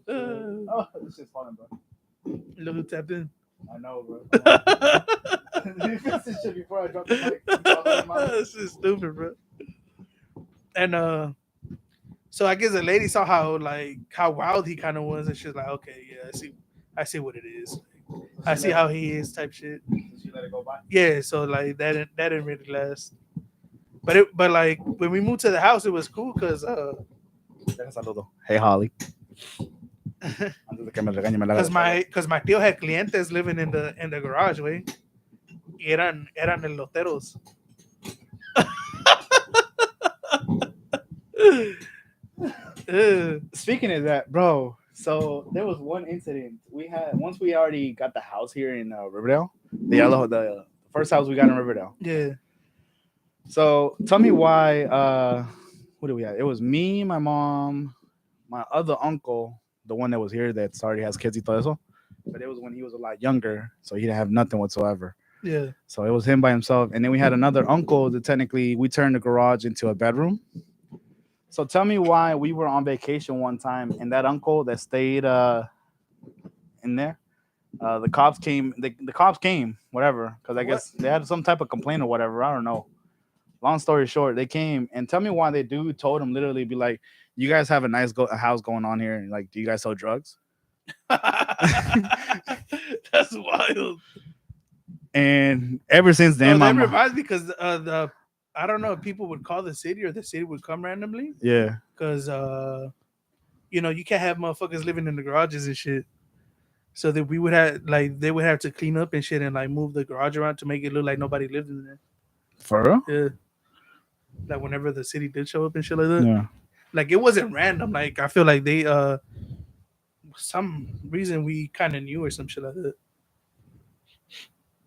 Oh, this shit's funny, bro. Look who tapped in. I know, bro. You fixed this shit before I dropped the mic. This is stupid, bro. And so I guess the lady saw how wild he kind of was, and she's like, okay, yeah, I see what it is. I see how he is, type shit. She let it go by. Yeah, so like that didn't really last. But like when we moved to the house, it was cool because Saludo. Hey, Holly. Antes de que me regañe, me la haga de because my tío had clientes living in the garage, way. Y eran eloteros. Speaking of that, bro, so there was one incident we had once we already got the house here in Riverdale, the first house we got in Riverdale. Yeah. So tell me why. Who do we have? It was me, my mom, my other uncle, the one that was here that already has kids y todo eso. But it was when he was a lot younger, so he didn't have nothing whatsoever. Yeah. So it was him by himself, and then we had another uncle that technically we turned the garage into a bedroom. So tell me why we were on vacation one time, and that uncle that stayed in there, the cops came. The cops came, whatever, because I guess they had some type of complaint or whatever. I don't know. Long story short, they came and tell me why they do told him literally be like, "You guys have a nice house going on here, and like, do you guys sell drugs?" That's wild. And ever since So then, that my reminds me because the I don't know if people would call the city or the city would come randomly yeah, because you can't have motherfuckers living in the garages and shit. So that we would have like they would have to clean up and shit and like move the garage around to make it look like nobody lived in there. for real, Yeah. Like whenever the city did show up and shit like that. yeah. Like it wasn't random. Like I feel like they some reason we kind of knew or some shit like that.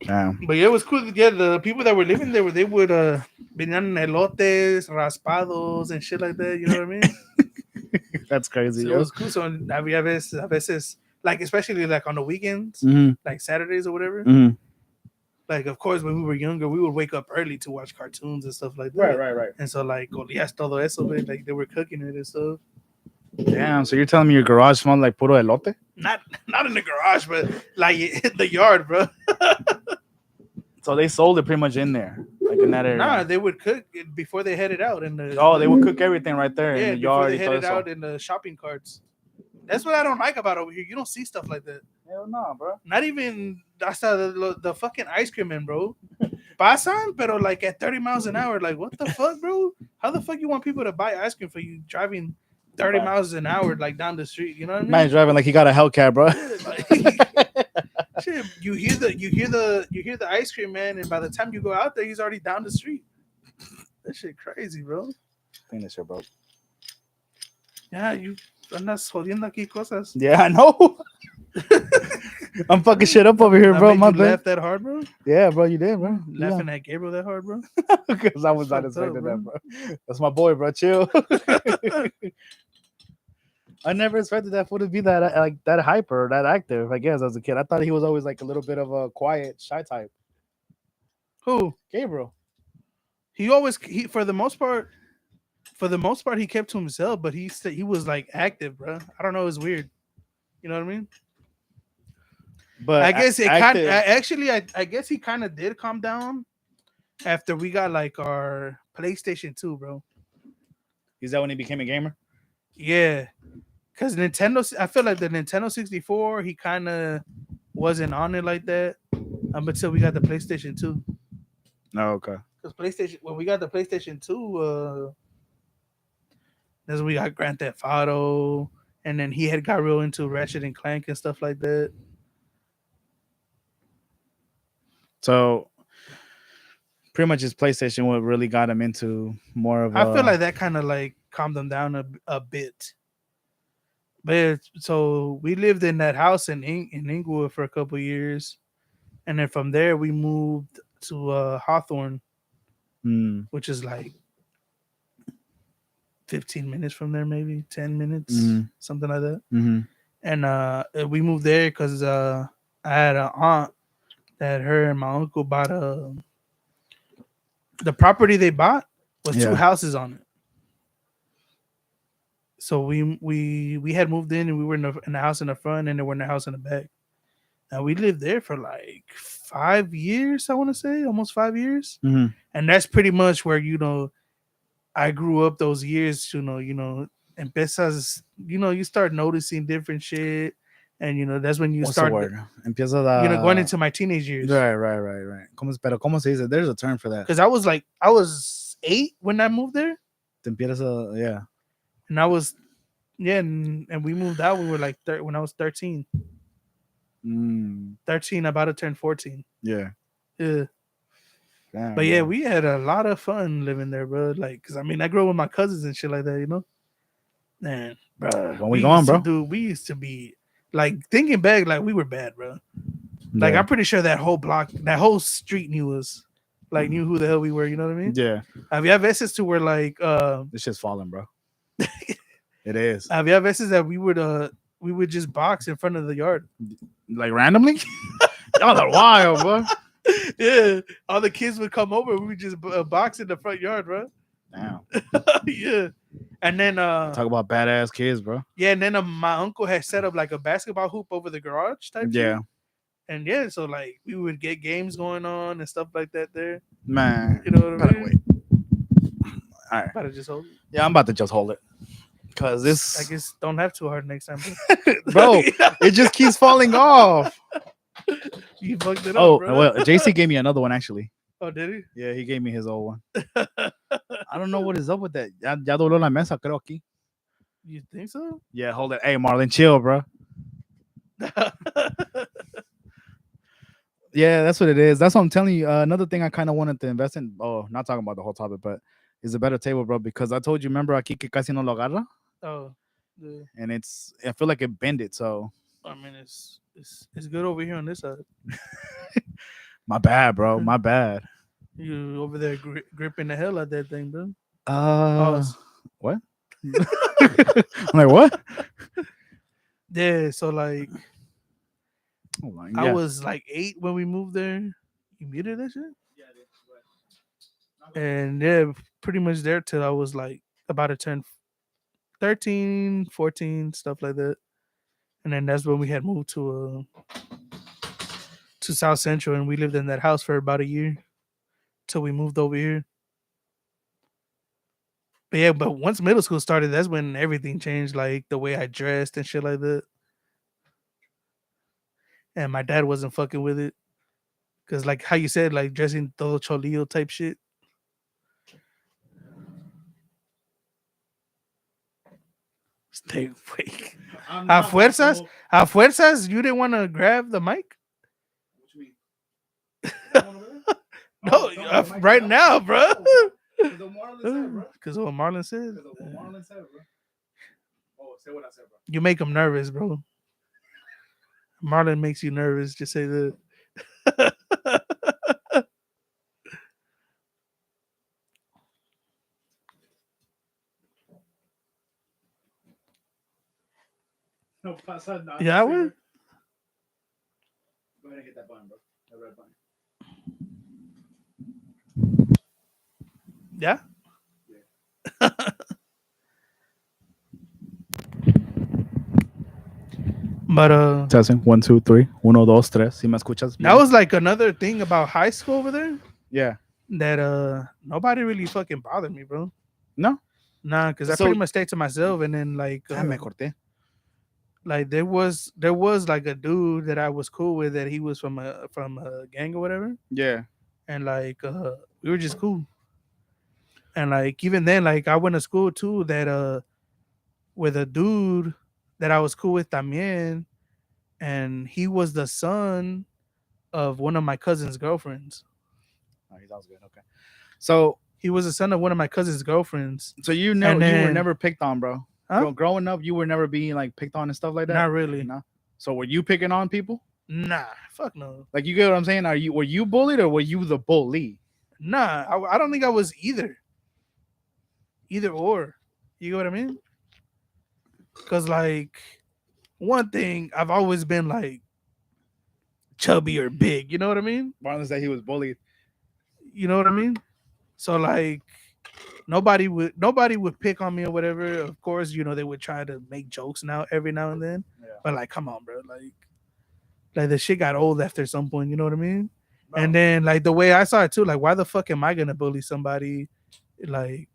Damn. But yeah, it was cool to get the people that were living there. They would venían elotes, raspados, and shit like that. You know what I mean? That's crazy. So it Yo. was cool. So a veces, like especially like on the weekends, Mm-hmm. like Saturdays or whatever. Mm-hmm. Like of course, when we were younger, we would wake up early to watch cartoons and stuff like that. Right. And so like, olías todo eso, like they were cooking it and stuff. Damn. So you're telling me your garage smelled like puro elote? Not in the garage, but like the yard, bro. So they sold it pretty much in there, like in that area. Nah, they would cook it before they headed out. In the Oh, they would cook everything right there yeah, in the before yard. they y todo headed eso. out in the shopping carts. That's what I don't like about over here. You don't see stuff like that. Hell no, bro. Not even hasta the fucking ice cream man, bro. Pasan, pero like at 30 miles an hour. Like, what the fuck, bro? How the fuck you want people to buy ice cream for you driving 30 miles an hour like down the street? You know what I mean? Man's driving like he got a Hellcat, bro. Yeah, like, shit, you hear the ice cream man, and by the time you go out there, he's already down the street. That shit crazy, bro. Clean this shit, bro. Yeah, you Andas jodiendo aquí cosas. Yeah, I know. I'm fucking shit up over here, That bro. made My you bad. laugh that hard, bro? Yeah, bro, you did, bro. Yeah, Laughing at Gabriel that hard, bro? because I That's was not fucked up, expecting that, bro. bro. That's my boy, bro. Chill. I never expected that fool to be that like that hyper, that active. I guess as a kid, I thought he was always like a little bit of a quiet, shy type. Who? Gabriel. He always he for the most part he kept to himself, but he was like active, bro. I don't know, it's weird. You know what I mean? But I guess it kind active. actually I guess he kind of did calm down after we got like our PlayStation 2, bro. Is that when he became a gamer? Yeah, cuz Nintendo I feel like the Nintendo 64 he kind of wasn't on it like that until we got the PlayStation 2. No, okay. Cuz PlayStation when we got the PlayStation 2 that's when we got Grand Theft Auto, and then he had got real into Ratchet and Clank and stuff like that. So pretty much his PlayStation what really got him into more of I feel a like that kind of like calmed him down a bit. But so we lived in that house in Inglewood for a couple years, and then from there we moved to Hawthorne, mm, which is like 15 minutes from there, maybe 10 minutes, mm, something like that. mm-hmm. And we moved there because I had an aunt that her and my uncle bought the property they bought was two Yeah. houses on it. So we had moved in and we were in the house in the front and then we're in the house in the back. And we lived there for like 5 years, I want to say, almost 5 years. Mm-hmm. And that's pretty much where I grew up those years. And empiezas, you start noticing different shit, and that's when you What's the start, word? Empieza going la... into my teenage years. Right. Pero ¿cómo se dice? There's a term for that. Because I was 8 when I moved there, Te empieza, yeah. and I was yeah, and we moved out. We were like when I was 13, Mm, 13, about to turn 14. yeah. Yeah. Damn, But yeah, bro. we had a lot of fun living there, bro. Like, cause I mean, I grew up with my cousins and shit like that. Man, bro, When we going, bro? we used to be like thinking back, like we were bad, bro. Like Yeah. I'm pretty sure that whole block, that whole street knew us, like knew who the hell we were. You know what I mean? Yeah. Había veces to where like, This shit's falling, bro. It is. había veces that we would just box in front of the yard. Like randomly? Y'all are wild, bro. Yeah, all the kids would come over. We would just box in the front yard, bro. Damn. Yeah, and then Talk about badass kids, bro. yeah, and then my uncle had set up like a basketball hoop over the garage type Yeah. shit. And yeah, so like we would get games going on and stuff like that there. Man. You know what I Gotta mean? wait. All right. About to just hold it. Yeah, I'm about to just hold it. Cause I this, guess don't have too hard next time, bro, it just keeps falling off. You fucked it Oh, up, bro. well, JC gave me another one actually. Oh, did he? Yeah, he gave me his old one. I don't know what is up with that. Ya dobló la mesa, creo aquí. You think so? Yeah, hold it. Hey, Marlon, chill, bro. Yeah, that's what it is. That's what I'm telling you. Another thing I kind of wanted to invest in. Oh, not talking about the whole topic, but is a better table, bro. Because I told you, remember, aquí que casi no lo agarra, Oh, yeah. and I feel like it bend it. So I mean, it's good over here on this side. my bad, bro. My bad. You over there gripping the hell out that thing, bro. What? I'm like, what? Yeah, so like Hold on, I yeah. was like 8 when we moved there. You muted that shit? And yeah, pretty much there till I was like about to turn 13, 14, stuff like that. And then that's when we had moved to South Central, and we lived in that house for about a year till we moved over here. But yeah, but once middle school started, that's when everything changed, like the way I dressed and shit like that. And my dad wasn't fucking with it. Cause like how you said, like dressing todo cholillo type shit. Stay awake. A fuerzas, you didn't want to grab the mic? No, right now, bro. Because what Marlon said. You make him nervous, bro. Marlon makes you nervous. Just say that. No pasa nada, Yeah, I would. cigarette. Go ahead and hit that button, bro. The red button. Yeah. Yeah. But Testing. 1, 2, 3. Uno, dos, tres. Si me escuchas that bien. was like another thing about high school over there Yeah. that nobody really fucking bothered me, bro. No. Nah, because I So, pretty much stayed to myself, and then me corté. like there was like a dude that I was cool with that he was from a gang or whatever, Yeah. and like we were just cool, and like even then like I went to school too that with a dude that I was cool with también, and he was the son of one of my cousin's girlfriends. Oh, he sounds good. Okay. So, He was the son of one of my cousin's girlfriends, so and you were then never picked on, bro. huh? Growing up, you were never being like picked on and stuff like that. Not really. No. So were you picking on people? Nah, fuck no. Like you get what I'm saying? Were you bullied or were you the bully? Nah, I don't think I was either or. You know what I mean? Cause like one thing I've always been like chubby or big. You know what I mean? Marlon said he was bullied. You know what I mean? So like nobody would pick on me or whatever. Of course, they would try to make jokes every now and then. Yeah. But like, come on, bro. Like the shit got old after some point. You know what I mean? Bro. And then like the way I saw it too, like why the fuck am I gonna bully somebody? Like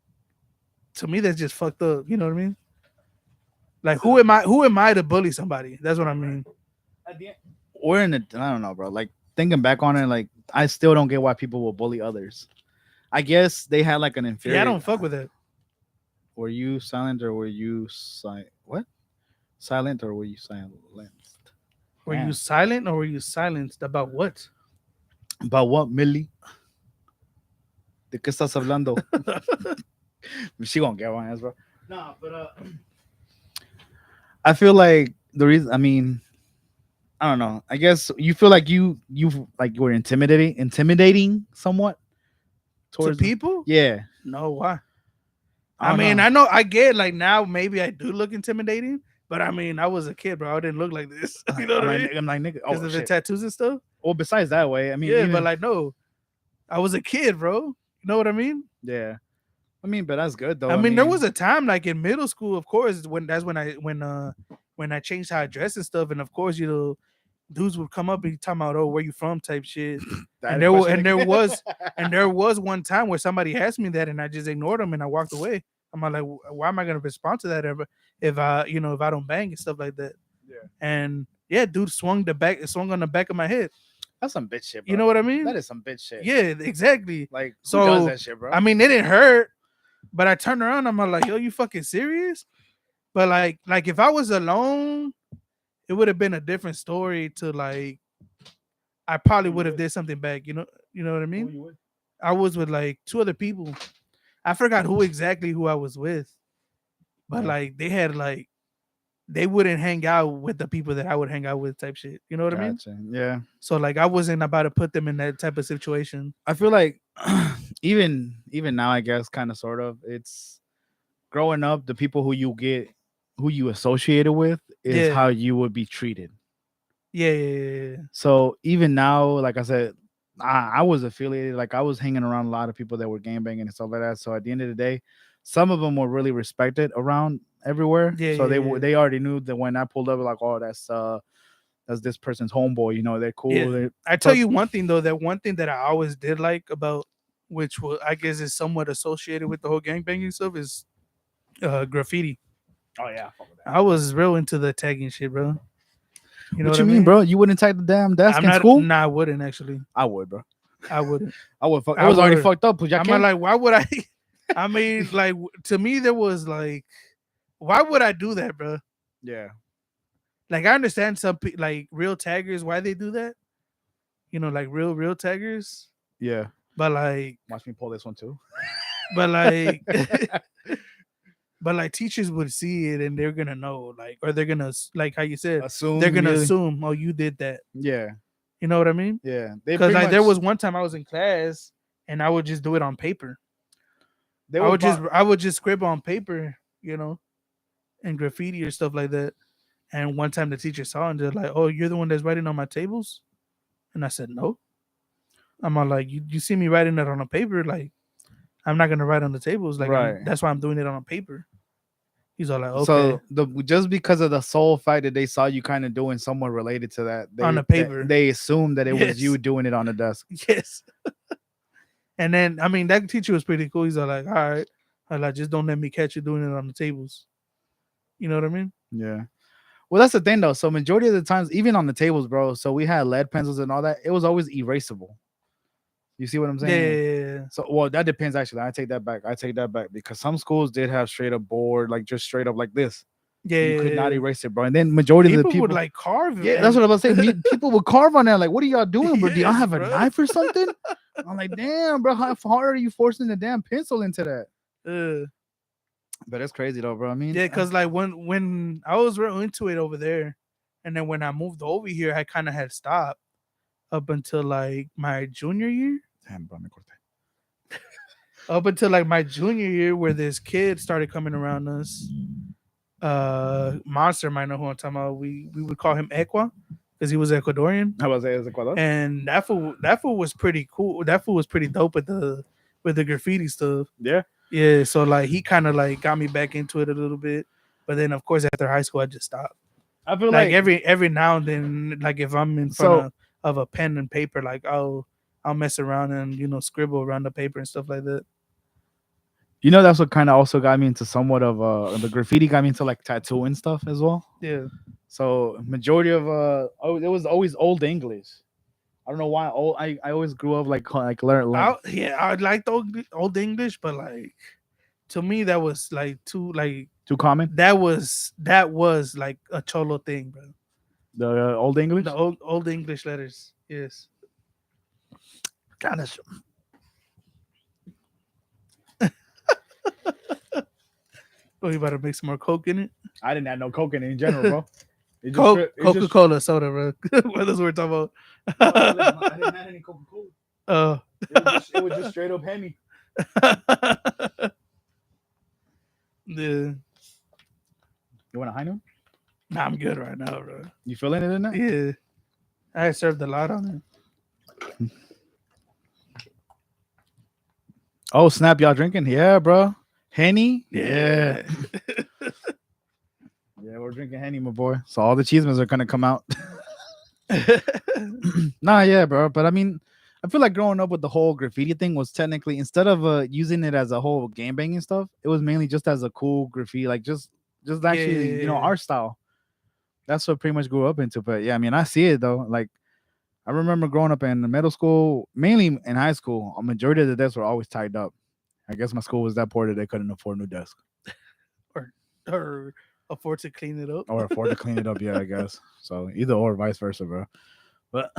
to me, that's just fucked up. You know what I mean? Like who am I? Who am I to bully somebody? That's what I mean. At the end, we're in the I don't know, bro. Like thinking back on it, like I still don't get why people will bully others. I guess they had like an Yeah, I inferior. don't fuck with it. Were you silent or were you what? Silent or were you silenced? Were you Damn. silent or were you silenced about what? About what, Millie? ¿De qué estás hablando? She won't get one, bro. No, but I feel like the reason. I mean, I don't know. I guess you feel like you like you were intimidating somewhat To towards them. people? Yeah. No, why? I I don't mean, know. I know I get like now maybe I do look intimidating, but I mean I was a kid, bro. I didn't look like this. You know what I mean? I'm like nigga. Because Oh of the shit. tattoos and stuff. Well, besides that way, I mean, Yeah, but even like no, I was a kid, bro. You know what I mean? yeah. I mean, but that's good though. I I mean, there mean, was a time like in middle school, of course, when I changed how I dress and stuff, and of course, dudes would come up and talking about, oh, where you from type shit. that And a there wa- question and there again? was and there was one time where somebody asked me that, and I just ignored them and I walked away. I'm like, why am I gonna respond to that ever if I don't bang and stuff like that? Yeah. And yeah, dude swung on the back of my head. That's some bitch shit, bro. You know what I mean? That is some bitch shit. Yeah, exactly. Like who does So that shit, bro? I mean, it didn't hurt, but I turned around. I'm like, yo, you fucking serious? But like if I was alone, it would have been a different story. To like, I probably would have did something back. You know what I Who mean? you with? I was with like two other people. I forgot who I was with, but Yeah. like they wouldn't hang out with the people that I would hang out with, type shit. You know what I mean? Gotcha. Yeah. So like I wasn't about to put them in that type of situation. I feel like even now, I guess, kind of sort of, it's growing up. The people who you associated with is Yeah, how you would be treated. yeah, yeah, yeah, yeah. So even now, like I said, I was affiliated. Like I was hanging around a lot of people that were gangbanging and stuff like that. So at the end of the day, some of them were really respected around everywhere. Yeah, So yeah, yeah. they already knew that when I pulled up, like, oh, that's this person's homeboy. You know, they're Yeah. cool. I tell you one thing though, that one thing that I always did like about, which I guess is somewhat associated with the whole gangbanging stuff, is graffiti. Oh yeah, fuck with that. I was real into the tagging shit, bro. You know What what you I mean, mean? bro? You wouldn't tag the damn desk I'm in not. school? Nah, I wouldn't actually. I would, bro. I wouldn't. I would. Fuck. It I was already would. fucked up. Pues ya I'm que? like, why would I? I mean, like to me, there was like, why would I do that, bro? Yeah. Like I understand like real taggers why they do that. Like real taggers. Yeah. But like, Watch me pull this one too. but like, but like teachers would see it and they're gonna know, like, or they're gonna like how you said, they're Assume gonna immediately. assume, oh, you did that. Yeah, You know what I mean? yeah. They Because pretty like there much was one time I was in class and I would just do it on paper. they would pro- I would just scribble on paper, and graffiti or stuff like that. And one time the teacher saw and they're like, "Oh, you're the one that's writing on my tables?" And I said, "No." I'm all like, "You see me writing it on a paper? Like, I'm not gonna write on the tables. Like, right. that's why I'm doing it on a paper." He's all like, "Okay, So the just because of the sole fact that they saw you kind of doing somewhat related to that, on they the paper." they assumed that it was you Yes, doing it on the desk. yes. And then I mean that teacher was pretty cool. He's all like, "All right, I like just don't let me catch you doing it on the tables." You know what I mean? Yeah. Well, that's the thing though. So majority of the times, even on the tables, bro. So we had lead pencils and all that. It was always erasable. You see what I'm Yeah, saying? yeah, yeah, So, well, that depends actually. I take that back. I take that back because some schools did have straight up board, like just straight up like this. yeah, You yeah, could not yeah. erase it, bro. And then majority of the People would people, like carve yeah, that's and what I was saying. People would carve on that. Like, what are y'all doing, bro? Do y'all yes, have a bro. knife or something? I'm like, damn, bro. How hard are you forcing the damn pencil into that? Uh, But it's crazy though, bro. I mean, yeah, because like when I was real into it over there, and then when I moved over here, I kind of had stopped up until like my junior year. damn, bro. Me corté. Up until like my junior year, where this kid started coming around us. Monster might know who I'm talking about. We would call him Equa because he was Ecuadorian, How about say it's Ecuador? and that fool was pretty cool. That fool was pretty dope with the graffiti stuff. Yeah. Yeah, so like he kind of like got me back into it a little bit, but then of course after high school I just stopped. I feel Like like every now and then, like if I'm in front so. of a pen and paper, like I'll mess around and scribble around the paper and stuff like that. You know, that's what kind of also got me into somewhat of the graffiti got me into like tattoo and stuff as well. Yeah, So majority of it was always old English. I don't know why. I always grew up like learn I like the old English, but like to me that was like too like too common that was like a cholo thing, bro. the old English. The old English letters, yes. Kind of. Oh, you about to make some more Coke in it? I didn't have no coke in it in general, bro. It just Coke, it Coca just Cola, soda, bro. What else we're talking no, I about? didn't have any Coca Cola. Oh. It was just straight up Henny. Yeah. You want a high noon? Nah, I'm good right now, bro. You feeling it in that? Yeah. I served a lot on it. Oh snap! Y'all drinking? Yeah, bro. Henny? Yeah. Yeah. Yeah, we're drinking Henny, my boy. So all the cheesemans are gonna come out. Nah, yeah, bro. But I mean, I feel like growing up with the whole graffiti thing was technically instead of using it as a whole game banging stuff, it was mainly just as a cool graffiti, like just actually, Yeah. art style. That's what pretty much grew up into. But yeah, I mean, I see it though. Like I remember growing up in middle school, mainly in high school, a majority of the desks were always tied up. I guess my school was that poor that they couldn't afford a new desk or or afford to clean it up. or afford to clean it up. Yeah, I guess so. Either or, vice versa, bro. But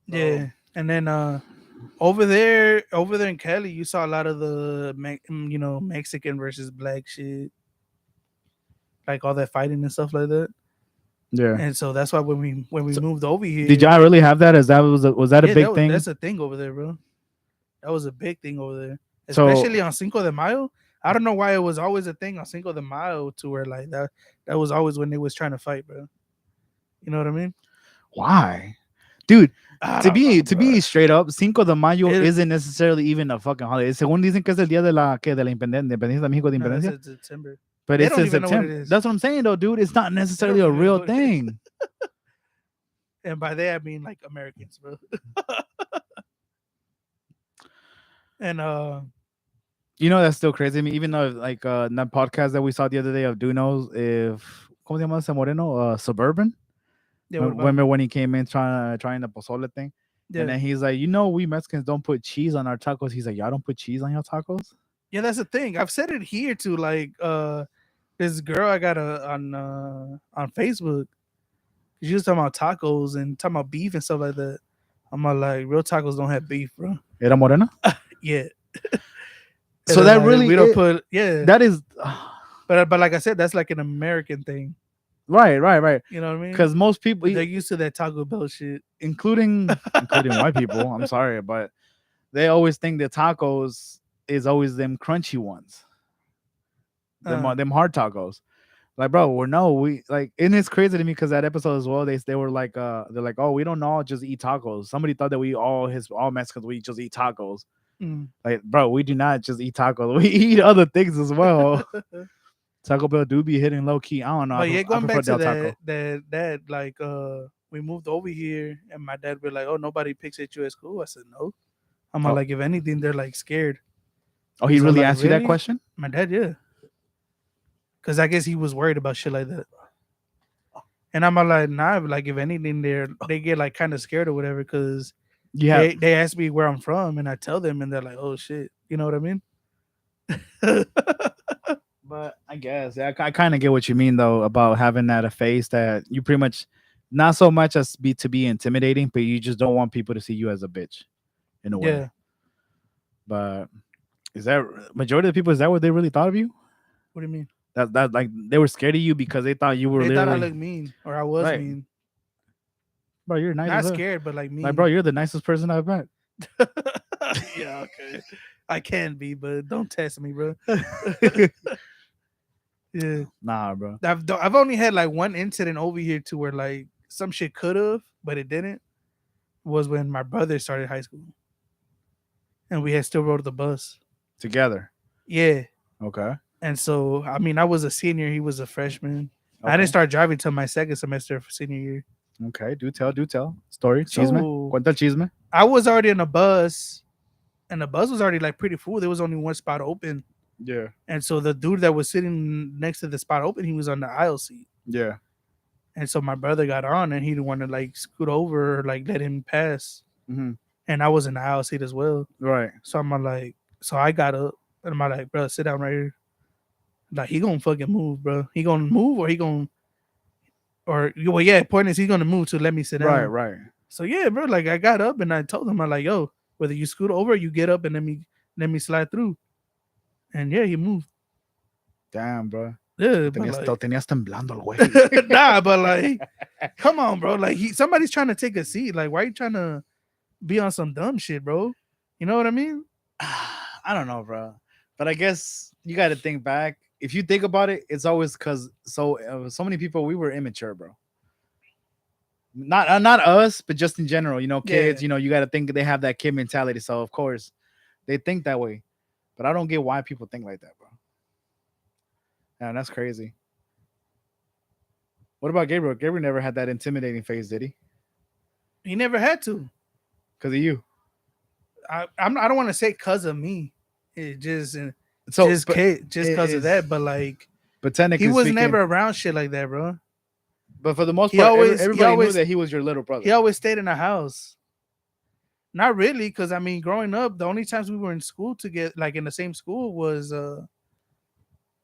Yeah. And then over there in Cali, you saw a lot of the Mexican versus black shit, like all that fighting and stuff like that. yeah. And so that's why when we So, moved over did here, y'all really have that? As that was that a yeah, big thing? that's a thing over there, bro. That was a big thing over there, So especially on Cinco de Mayo. I don't know why it was always a thing on Cinco de Mayo to where like that. That was always when they was trying to fight, bro. You know what I mean? why, dude? I To don't be know, to bro. be straight up, Cinco de Mayo It, isn't necessarily even a fucking holiday. Según dicen que es el día de la independencia de México de no, that's independencia, in September. but They it's don't in even know what it September. is. That's what I'm saying though, dude. It's not They necessarily don't a even know real what it is. thing. And by that I mean like Americans, bro. And You know that's still crazy to me. Even though like in that podcast that we saw the other day of Dunos, if ¿cómo se llama ese moreno? Suburban. yeah, what about him? When he came in trying the pozole thing, and Yeah, then he's like, we Mexicans don't put cheese on our tacos. He's like, y'all don't put cheese on your tacos. yeah, that's the thing. I've said it here too. Like this girl I got on Facebook. She was talking about tacos and talking about beef and stuff like that. I'm like, real tacos don't have beef, bro. Era morena. Yeah, And So then that like really we don't it, put yeah. that is But like I said, that's like an American thing. right. You know what I mean? Because most people, They're used to that Taco Bell shit. including white people, I'm sorry, but they always think that tacos is always them crunchy ones, Uh, them hard tacos. Like, bro, we're no, we like, and it's crazy to me because that episode as well, they were like, they're like, oh, we don't all just eat tacos. Somebody thought that we all Mexicans we just eat tacos. mm. Like, bro, we do not just eat tacos. We eat other things as well. Taco Bell do be hitting low key. I don't know. But yeah, I going prefer back to Del Taco. that like we moved over here and my dad be like, oh, nobody picks at you at school. I said no. I'm Oh, like, if anything, they're like scared. oh, he He's all really like, asked you that really? question? My dad, yeah, because I guess he was worried about shit like that. And I'm all like, nah. Like if anything, they get like kind of scared or whatever because You have, they ask me where I'm from and I tell them and they're like, oh shit, you know what I mean? but I guess I kind of get what you mean though about having that a face that you pretty much not so much as be to be intimidating, but you just don't want people to see you as a bitch in a way. Yeah. But is that majority of the people? Is that what they really thought of you? What do you mean? That like they were scared of you because they thought you were They thought I literally looked mean or I was right, mean. bro. You're nice as Not hell. scared, but like Like, bro, mean. you're the nicest person I've met. Yeah, okay. I can be, but don't test me, bro. Yeah. Nah, bro. I've only had like one incident over here to where like some shit could have, but it didn't. Was when my brother started high school and we had still rode the bus. Together. Yeah. Okay. And so I mean I was a senior, he was a freshman. I didn't Okay. start driving till my second semester for senior year. Okay. Do tell. Do tell. Story. Chisme. So Cuenta el chisme. I was already in a bus and the bus was already like pretty full. There was only one spot open. Yeah. And so the dude that was sitting next to the spot open, he was on the aisle seat. Yeah. And so my brother got on and he didn't want to like scoot over or like let him pass. Mm-hmm. And I was in the aisle seat as well. Right. So I'm like, so I got up and I'm like, bro, sit down right here. Like he gonna fucking move, bro. He gonna move or he gonna or well, yeah. Point is, he's gonna move to let me sit Right. down. Right. So yeah, bro. Like I got up and I told him, I'm like, yo, whether you scoot over, or you get up and let me slide through. And yeah, he moved. Damn, bro. Yeah, but Tenías, like, tenías temblando el güey. nah, but like, come on, bro. Like somebody's trying to take a seat. Like, why are you trying to be on some dumb shit, bro? You know what I mean? I don't know, bro. But I guess you got to think back. If you think about it, it's always because so many people we were immature, bro. Not us, but just in general. You know, Yeah. kids. You know, you got to think they have that kid mentality. So of course they think that way. But I don't get why people think like that, bro. Yeah, that's crazy. What about Gabriel? Gabriel never had that intimidating face, did he? He never had to. Because of you. I don't want to say cause of me. It So, just but just it cause of is, that. But like but he technically was speaking, never around shit like that, bro. but for the most He part, always he everybody knew always that he was your little brother. he always stayed in the house. Not really, because I mean, growing up, the only times we were in school together, like in the same school, was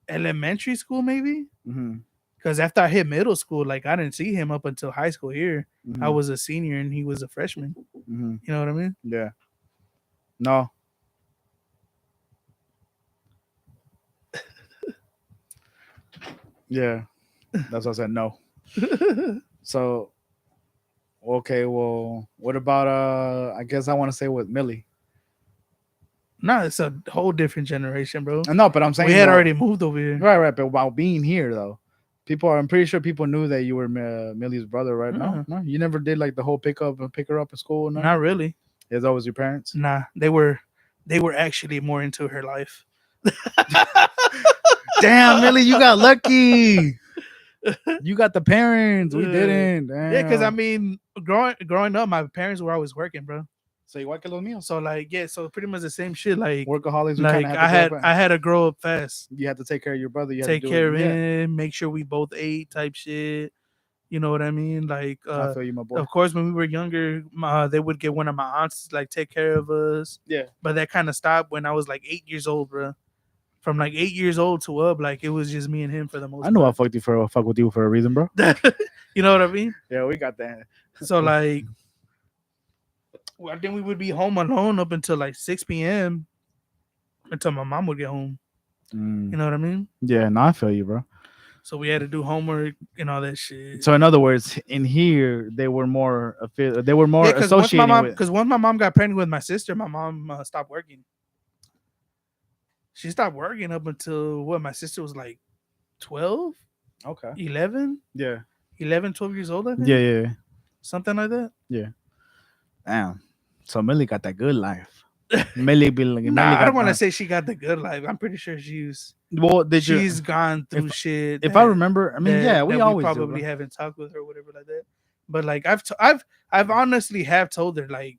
elementary school, maybe. Mm-hmm. Because after I hit middle school, like I didn't see him up until high school here. I Mm-hmm. was a senior and he was a freshman. Mm-hmm. You know what I mean? Yeah. No. Yeah. That's what I said. No. So okay, well, what about I guess I want to say with Millie. Nah, it's a whole different generation, bro. No, but I'm We saying had though, already moved over here. right. But while being here though, I'm pretty sure people knew that you were Millie's brother, right? No, Uh-uh. no, you never did like the whole pick her up at school, no. Not really. It's always your parents. Nah, they were actually more into her life. Damn, Millie, you got lucky. You got the parents. We Uh, didn't. Yeah, because I Damn. mean, growing up, my parents were always working, bro. So igual que los míos. So like, yeah, so pretty much the same shit. Workaholics. We kind Like of had to grow up. I had to grow up fast, You had to take care of your brother. You had take to do care of it. Yeah, him, make sure we both ate, type shit. You know what I mean? Like, I feel you, my boy. of course, when we were younger, they would get one of my aunts to, like take care of us. Yeah. But that kind of stopped when I was like 8 years old, bro. From like 8 years old to up, like it was just me and him for the most I know I part. fuck with you for a reason, bro. You know what I mean? Yeah, we got that. So like, I think we would be home alone up until like 6 p.m. until my mom would get home. Mm. You know what I mean? Yeah, no, I feel you, bro. So we had to do homework and all that shit. So in other words, in here they were Yeah, more because once my associating mom, with because once my mom got pregnant with my sister, my mom stopped working. She stopped working up until what? My sister was like 12, Okay. 11, Yeah. 11, 12 years old, I Yeah, think. yeah, Something like that. yeah. Damn. So Millie got that good life. Millie Nah, I don't got want to say she got the good life. I'm pretty sure well, did you she's gone if through shit if I remember, I mean, yeah, we that we always do, probably bro. haven't talked with her or whatever like that. But like I've honestly have told her like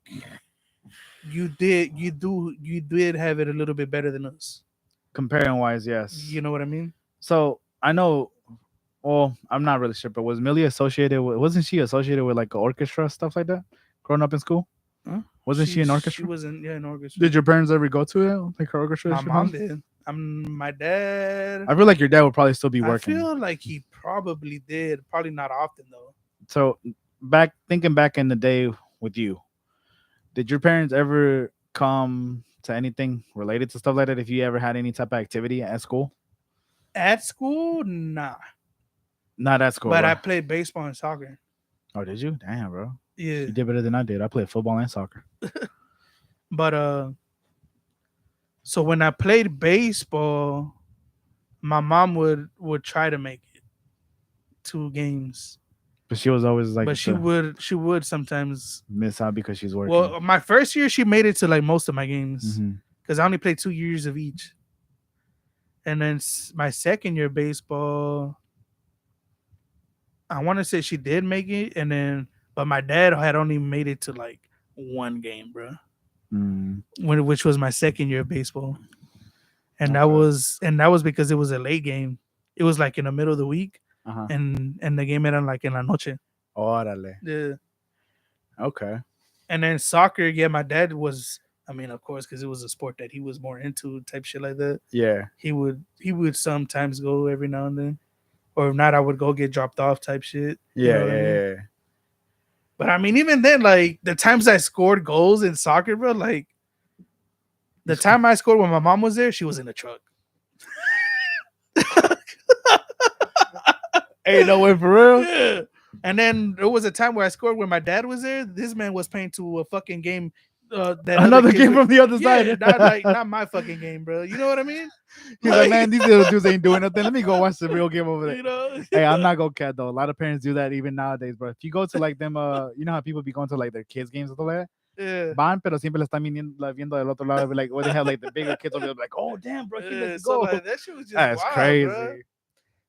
you did have it a little bit better than us. Comparing wise, You yes. know what I mean? So I know well, I'm not really sure, but was Millie associated with wasn't she associated with like orchestra stuff like that? Growing up in school? Huh? Wasn't she in She orchestra? wasn't in orchestra. Did your parents ever go to it? Like her My orchestra mom house? did. My dad. I feel like your dad would probably still be I working. feel like he probably did. Probably not often though. So thinking back in the day with you, did your parents ever come to anything related to stuff like that? If you ever had any type of activity at school? At school, nah. Not at school, But bro. I played baseball and soccer. Oh, did you? Damn, bro. You Yeah. did better than I did. I played football and soccer. But so when I played baseball, my mom would try to make it 2 games, But she was always like but the she would sometimes. miss out because she's working. Well, my first year she made it to like most of my games Hmm. because I only played 2 years of each. And then my second year baseball, I want to say she did make it, and then but my dad had only made it to like 1 game, bro. Mm, Which was my second year of baseball, and okay. that was because it was a late game. It was like in the middle of the week, Uh huh. and the game era like in la noche. Órale. Yeah. Okay. And then soccer, yeah, my dad was. I mean, of course, because it was a sport that he was more into, type shit like that. Yeah. He would sometimes go every now and then, or if not, I would go get dropped off, type shit. You know Yeah. what I Yeah. mean? Yeah. But I mean, even then, like the times I scored goals in soccer, bro, like the time I scored when my mom was there, she was in the truck. Ain't no way for real. Yeah. And then there was a time where I scored when my dad was there. This man was paying to a fucking game that other Another kids game would. from the other Yeah, side. not my fucking game, bro. You know what I mean? He's like, Like, man, these little dudes ain't doing nothing. Let me go watch the real game over there. you know? Hey, I'm not gonna cat though. A lot of parents do that even nowadays, bro. If you go to like them, you know how people be going to like their kids games and stuff like that. Yeah. Van, pero siempre le están viendo del otro lado, like where they have like the bigger kids over there, like, oh damn, bro, he Yeah. let's So go. like that shit was just That's wild, bro. crazy.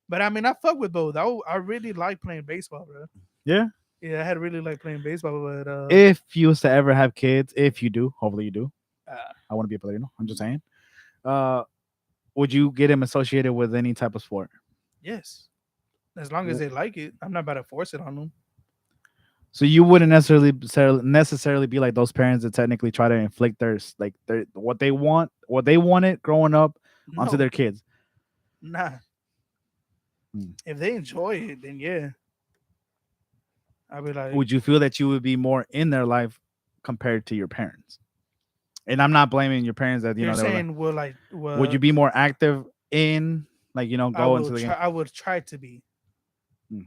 But I mean, I fuck with both. I really like playing baseball, bro. Yeah. Yeah, I had really like playing baseball, but If you was to ever have kids, if you do, hopefully you do. uh, I want to be a player, no? I'm just saying. Uh, would you get him associated with any type of sport? yes, as long as they like it, I'm not about to force it on them. So you wouldn't necessarily be like those parents that technically try to inflict their what they wanted growing up onto No, their kids. nah. Hmm. If they enjoy it, then yeah, I'll be like, Would you feel that you would be more in their life compared to your parents? And I'm not blaming your parents that you're they were like. saying, well, like, Would well, you be more active in like go into the game? I would try to be. Hmm.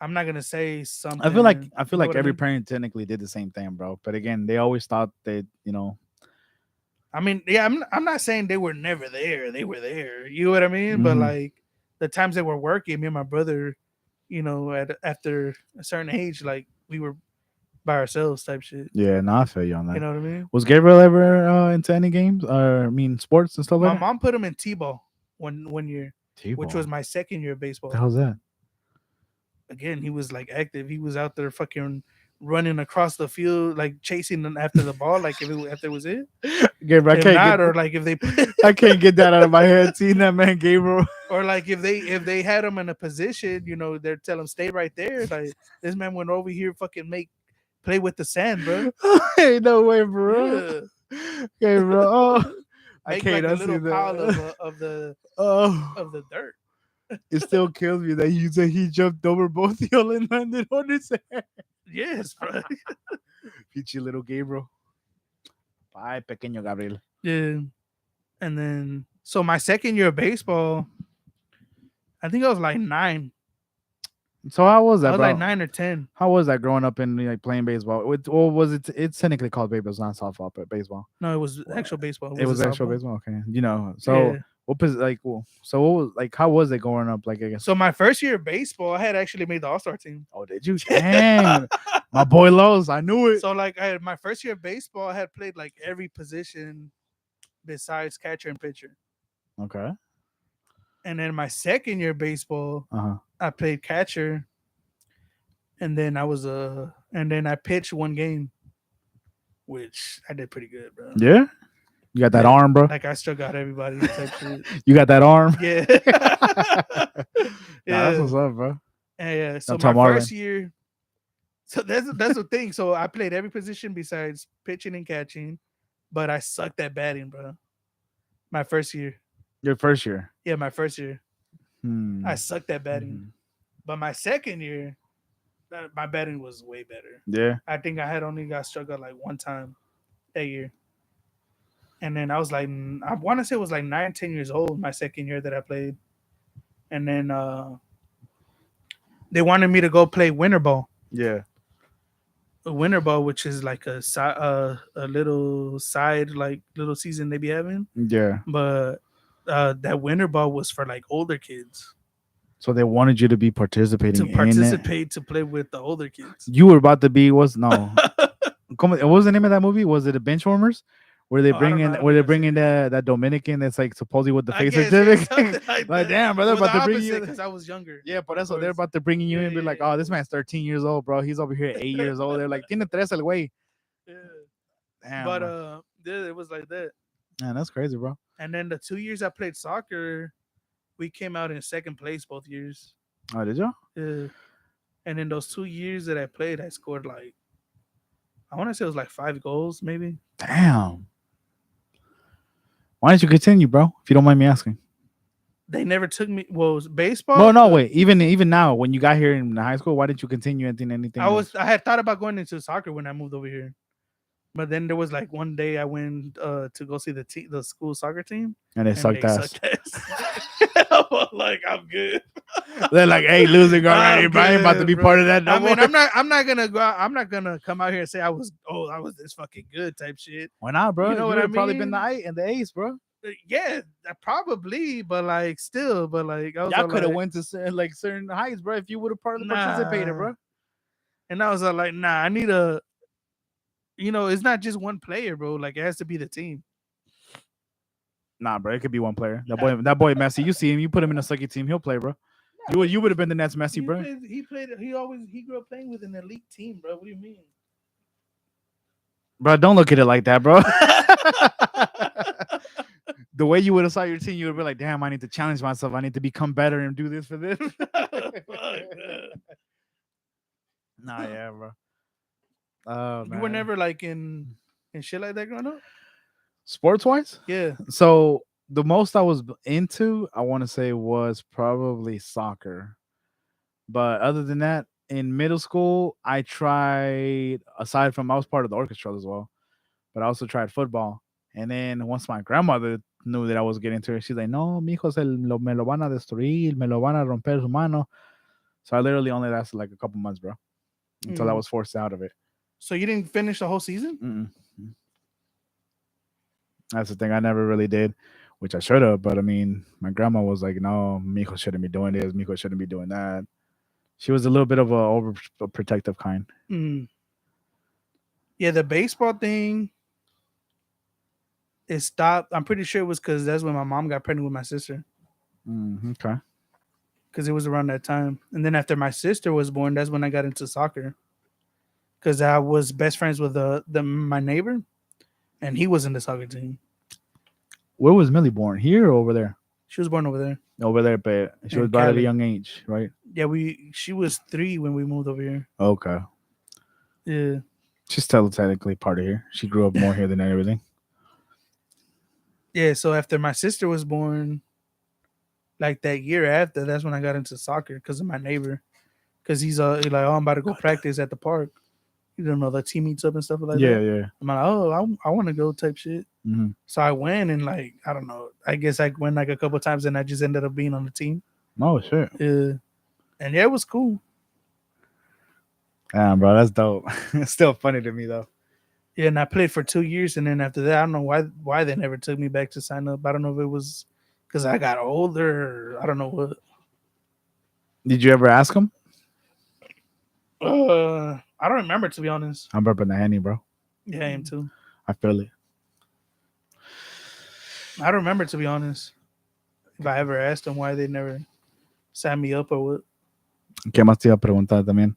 I'm not gonna say I something. feel like You know what I every mean? parent technically did the same thing, bro. But again, they always thought that I mean, yeah, I'm not saying they were never there. They were there. You know what I mean? But mhm. like the times they were working, me and my brother, after a certain age, like we were by ourselves, type shit. Yeah, no, I feel you on You that. know what I mean? Was Gabriel ever into any games or I mean sports and stuff My like that? mom put him in t-ball one year, which was T-ball. my second year of The baseball. hell's that? Again, he was like active. He was out there fucking running across the field, like chasing them after the ball, like if it was it. Gabriel, If not, or like if they I can't get that out of my head. Seeing that man, Gabriel. or like if they had him in a position, they're tell him stay right there. Like this man went over here, fucking play with the sand, bro. Ain't no way, bro. Yeah, Gabriel. Oh, I make can't like a unsee little pile of that. of Oh, the dirt. it still kills me that you said he jumped over both y'all and landed on his head. Yes, bro. Peachy little Gabriel. Bye, pequeño Gabriel. Yeah. And then so my second year of baseball, I think I was like 9. So how was I that, was like bro? 9 or 10. How was that growing up in like playing baseball? Or was it? It's technically called baseball, it's not softball, but baseball. No, it was Well, actual baseball. It it was a was actual softball. baseball. Okay, you know. So Yeah. what was like? Well, so what was like? How was it growing up? Like I guess. So my first year of baseball, I had actually made the All Star team. Oh, did you? Dang, my boy Lowe's. I knew it. So like I had my first year of baseball, I had played like every position besides catcher and pitcher. Okay. And then my second year of baseball, Uh huh. I played catcher, and then and then I pitched one game, which I did pretty good, bro. Yeah. You got that Yeah, arm, bro. like I still got everybody type shit. You got that arm. Yeah, Nah, that's yeah. what's up, bro. And yeah. Now So tell my first Marvin. year, so that's the thing. So I played every position besides pitching and catching, but I sucked at batting, bro. My first year, Your first year. yeah, my first year, Hmm. I sucked at batting. Mhm. But my second year, my batting was way better. Yeah. I think I had only got struck out like one time that year. And then I was like, I want to say it was like 9, 10 years old my second year that I played. And then they wanted me to go play winter ball. Yeah. Winter ball, which is like a little side like little season they be having, Yeah. but that winter ball was for like older kids So they wanted you to be participating to in it. participate to play with the older kids. You were about to be was no. Oh, What was the name of that movie? Was it a Benchwarmers? Where they I bring don't know. in I don't where think they I've bring seen in it. that Dominican that's like supposedly with the I face guess yeah, certificate. something like Like that. damn, bro, they're Well, the about to bring opposite you. because I was younger. Yeah, but Of that's what they're course. about to bring you Yeah, in and be yeah, like, yeah. oh, this man's 13 years old, bro. He's over here at 8 years old. They're like, tiene tres el way. Yeah. Damn, But bro. yeah, it was like that. Man, that's crazy, bro. And then the 2 years I played soccer, we came out in second place both years. Oh, did you? Yeah. And in those 2 years that I played, I scored like I want to say it was like 5 goals, maybe. Damn. Why didn't you continue, bro? If you don't mind me asking. They never took me. Well, it was Well, baseball. no, wait. Even now, when you got here in high school, why didn't you continue anything else? I had thought about going into soccer when I moved over here, but then there was like one day I went to go see the school soccer team, And they and sucked they ass. sucked ass. I was like, I'm good. They're like, hey, losing already, I'm bro. I ain't about to good, be part bro. of that no I mean, more. I'm not gonna go out, I'm not gonna come out here and say I was this fucking good type shit. Why not, You bro? know You what would I have probably been the mean? and the ace, bro. Yeah, probably, but like still, but like I was Y'all all could have like, went to certain heights, bro. If you would have participated, nah. bro. And I was all like, nah, I need a, it's not just one player, bro. Like it has to be the team. Nah, bro. It could be one player. Nah, That boy Messi. You see him. You put him in a sucky team. He'll play, bro. nah, but You would have been the next Messi, bro. he grew up playing with an elite team, bro. What do you mean? Bro, don't look at it like that, bro. The way you would have saw your team, you would be like, damn, I need to challenge myself. I need to become better and do this for this. Fuck, man. Nah, yeah, bro. Oh You were man. never like in shit like that growing up? Sports wise? Yeah. So the most I was into, I want to say, was probably soccer. But other than that, in middle school, I tried. Aside from, I was part of the orchestra as well, but I also tried football. And then once my grandmother knew that I was getting into it, she's like, "No, mijo, me lo van a destruir, me lo van a romper su mano." So I literally only lasted like a couple months, bro, until I Mm. was forced out of it. So you didn't finish the whole season? Mm-mm. That's the thing. I never really did, which I should have. But I mean, my grandma was like, "No, mijo shouldn't be doing this. Mijo shouldn't be doing that." She was a little bit of a overprotective kind. Mm. Yeah, the baseball thing it stopped. I'm pretty sure it was because that's when my mom got pregnant with my sister. Okay. Because it was around that time. And then after my sister was born, that's when I got into soccer. Because I was best friends with my neighbor, and he was in the soccer team. Where was Millie born? Here or over there? She was born over there Over there, but she was in brought at a Cali. young age, right? Yeah, she was 3 when we moved over here. Okay. Yeah, She's still technically part of here. She grew up more here than everything. yeah. So after my sister was born, like that year after, that's when I got into soccer because of my neighbor. Because he's like, oh, I'm about to go practice at the park. You don't know the team meets up and stuff like Yeah, that. yeah. I'm like, oh, I want to go type shit. Hmm. So I went and like I don't know. I guess I went like a couple times and I just ended up being on the team. Oh shit. And yeah, it was cool. Damn, bro, that's dope. It's still funny to me though. Yeah, and I played for 2 years, and then after that, I don't know why they never took me back to sign up. I don't know if it was because I got older. I don't know what. Did you ever ask him? I don't remember to be honest. I'm burping the henny, bro. Yeah, I am too. I feel it. I don't remember to be honest. If I ever asked them why they never signed me up or what. ¿Qué más te iba a preguntar también?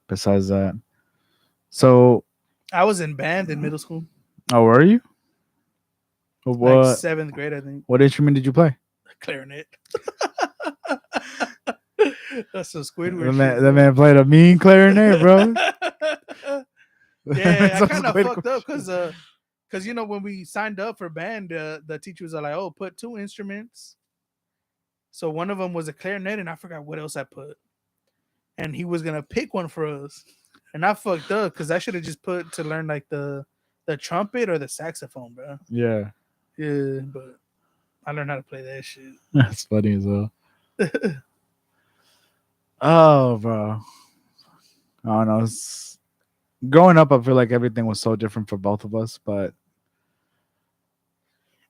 Besides that. So, I was in band in middle school, oh, were you? like What seventh grade, I think. what instrument did you play? Clarinet. That's some The Squidward shit, man, the bro. man played a mean clarinet, bro. Yeah, I Some kind of Squidward fucked up shit. because you know when we signed up for band, the teachers are like, "Oh, put two instruments." So one of them was a clarinet, and I forgot what else I put. And he was gonna pick one for us, and I fucked up because I should have just put to learn like the trumpet or the saxophone, bro. Yeah, Yeah, but I learned how to play that shit. that's funny as well. Oh, bro. I don't know. Growing up, I feel like everything was so different for both of us, but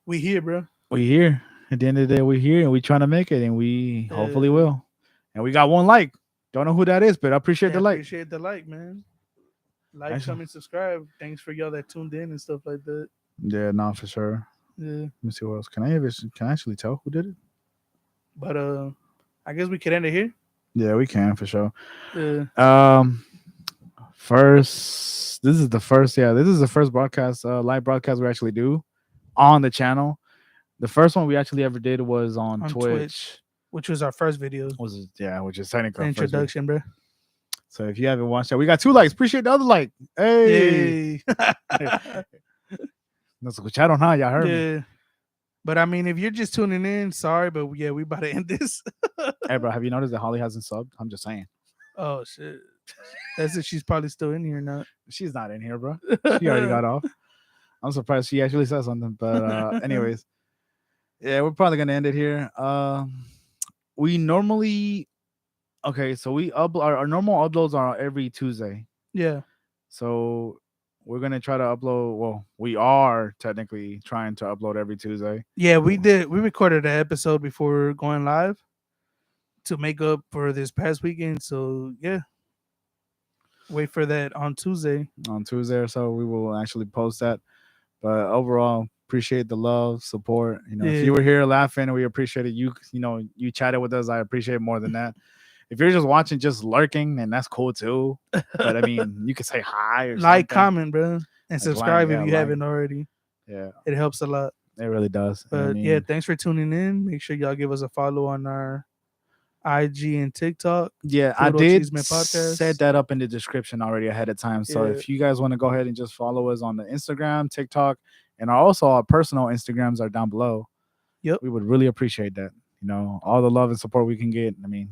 We here, bro. we here. At the end of the day, we here and we trying to make it, and we hopefully Uh, will. And we got one like. Don't know who that is, but I appreciate yeah, the like. appreciate the like, man. Like, Actually, comment, subscribe. Thanks for y'all that tuned in and stuff like that. yeah, no, for sure. Yeah, Let me see what else. Can I actually tell who did it? but I guess we could end it here. Yeah, we can for sure. Uh, Um, first, this is the first. Yeah, this is the first broadcast, live broadcast we actually do on the channel. The first one we actually ever did was on on Twitch, Twitch. which was our first video Yeah, which is technically our first video. introduction, bro. So if you haven't watched that, we got 2 likes. Appreciate the other like. Hey, Yay. nos escucharon, huh? Y'all heard me. Yeah. But I mean, if you're just tuning in, sorry, but yeah, we about to end this. Hey, bro, have you noticed that Holly hasn't subbed? I'm just saying. Oh shit. That's it. She's probably still in here now. She's not in here, bro. She already got off. I'm surprised she actually said something. But anyways, yeah, we're probably gonna end it here. We normally okay, so we upload our normal uploads are every Tuesday. Yeah. So we're gonna try to upload. Well, we are technically trying to upload every Tuesday. Yeah, we did. We recorded an episode before going live to make up for this past weekend. So yeah, wait for that on Tuesday. On Tuesday or so, we will actually post that. But overall, appreciate the love, support. You know, if Yeah. you were here laughing, we appreciate it. You know, you chatted with us. I appreciate it more than that. If you're just watching, just lurking, then that's cool too. But I mean, you could say hi or Like, something. comment, bro, and Like, subscribe if you like. haven't already. Yeah, It helps a lot. it really does. But I mean, yeah, thanks for tuning in. Make sure y'all give us a follow on our IG and TikTok. yeah, I Puro did Chisme Podcast. set that up in the description already ahead of time. So Yeah. if you guys want to go ahead and just follow us on the Instagram, TikTok, and also our personal Instagrams are down below. Yep. We would really appreciate that. You know, all the love and support we can get. I mean,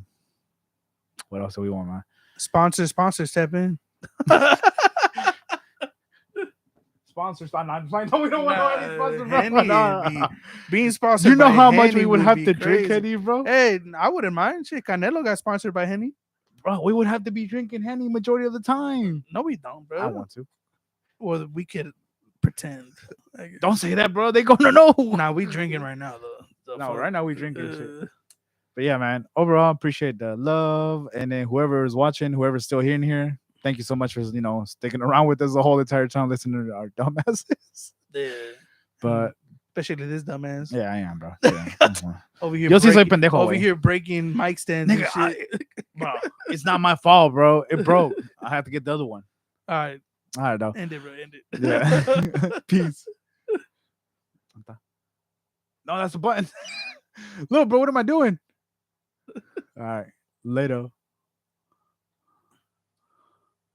what else do we want, man? Sponsors, step in. Sponsors, not we don't want any sponsors, bro. Henny Nah. would be, being sponsored. You know by how much Henny we would have be to drink, crazy. Henny, bro? Hey, I wouldn't mind. Shit, Canelo got sponsored by Henny. Bro, we would have to be drinking Henny majority of the time. No, we don't, bro. I want to. Well, we could pretend. Don't say that, bro. They gonna know. Nah, we drinking right now though. No, right now we drinking shit. Uh, But yeah, man. Overall, appreciate the love, and then whoever is watching, whoever's still here in here, thank you so much for sticking around with us the whole entire time, listening to our dumbasses. Yeah. But especially this dumbass. yeah, I am, bro. Yeah. Over here, Yo sí soy breaking, pendejo, over güey. here breaking mic stands Nigga, and shit. bro, it's not my fault, bro. It broke. I have to get the other one. All right, All right, though. end it, bro. End it. Yeah. Peace. No, that's the button. Look, bro, what am I doing? All right. Later.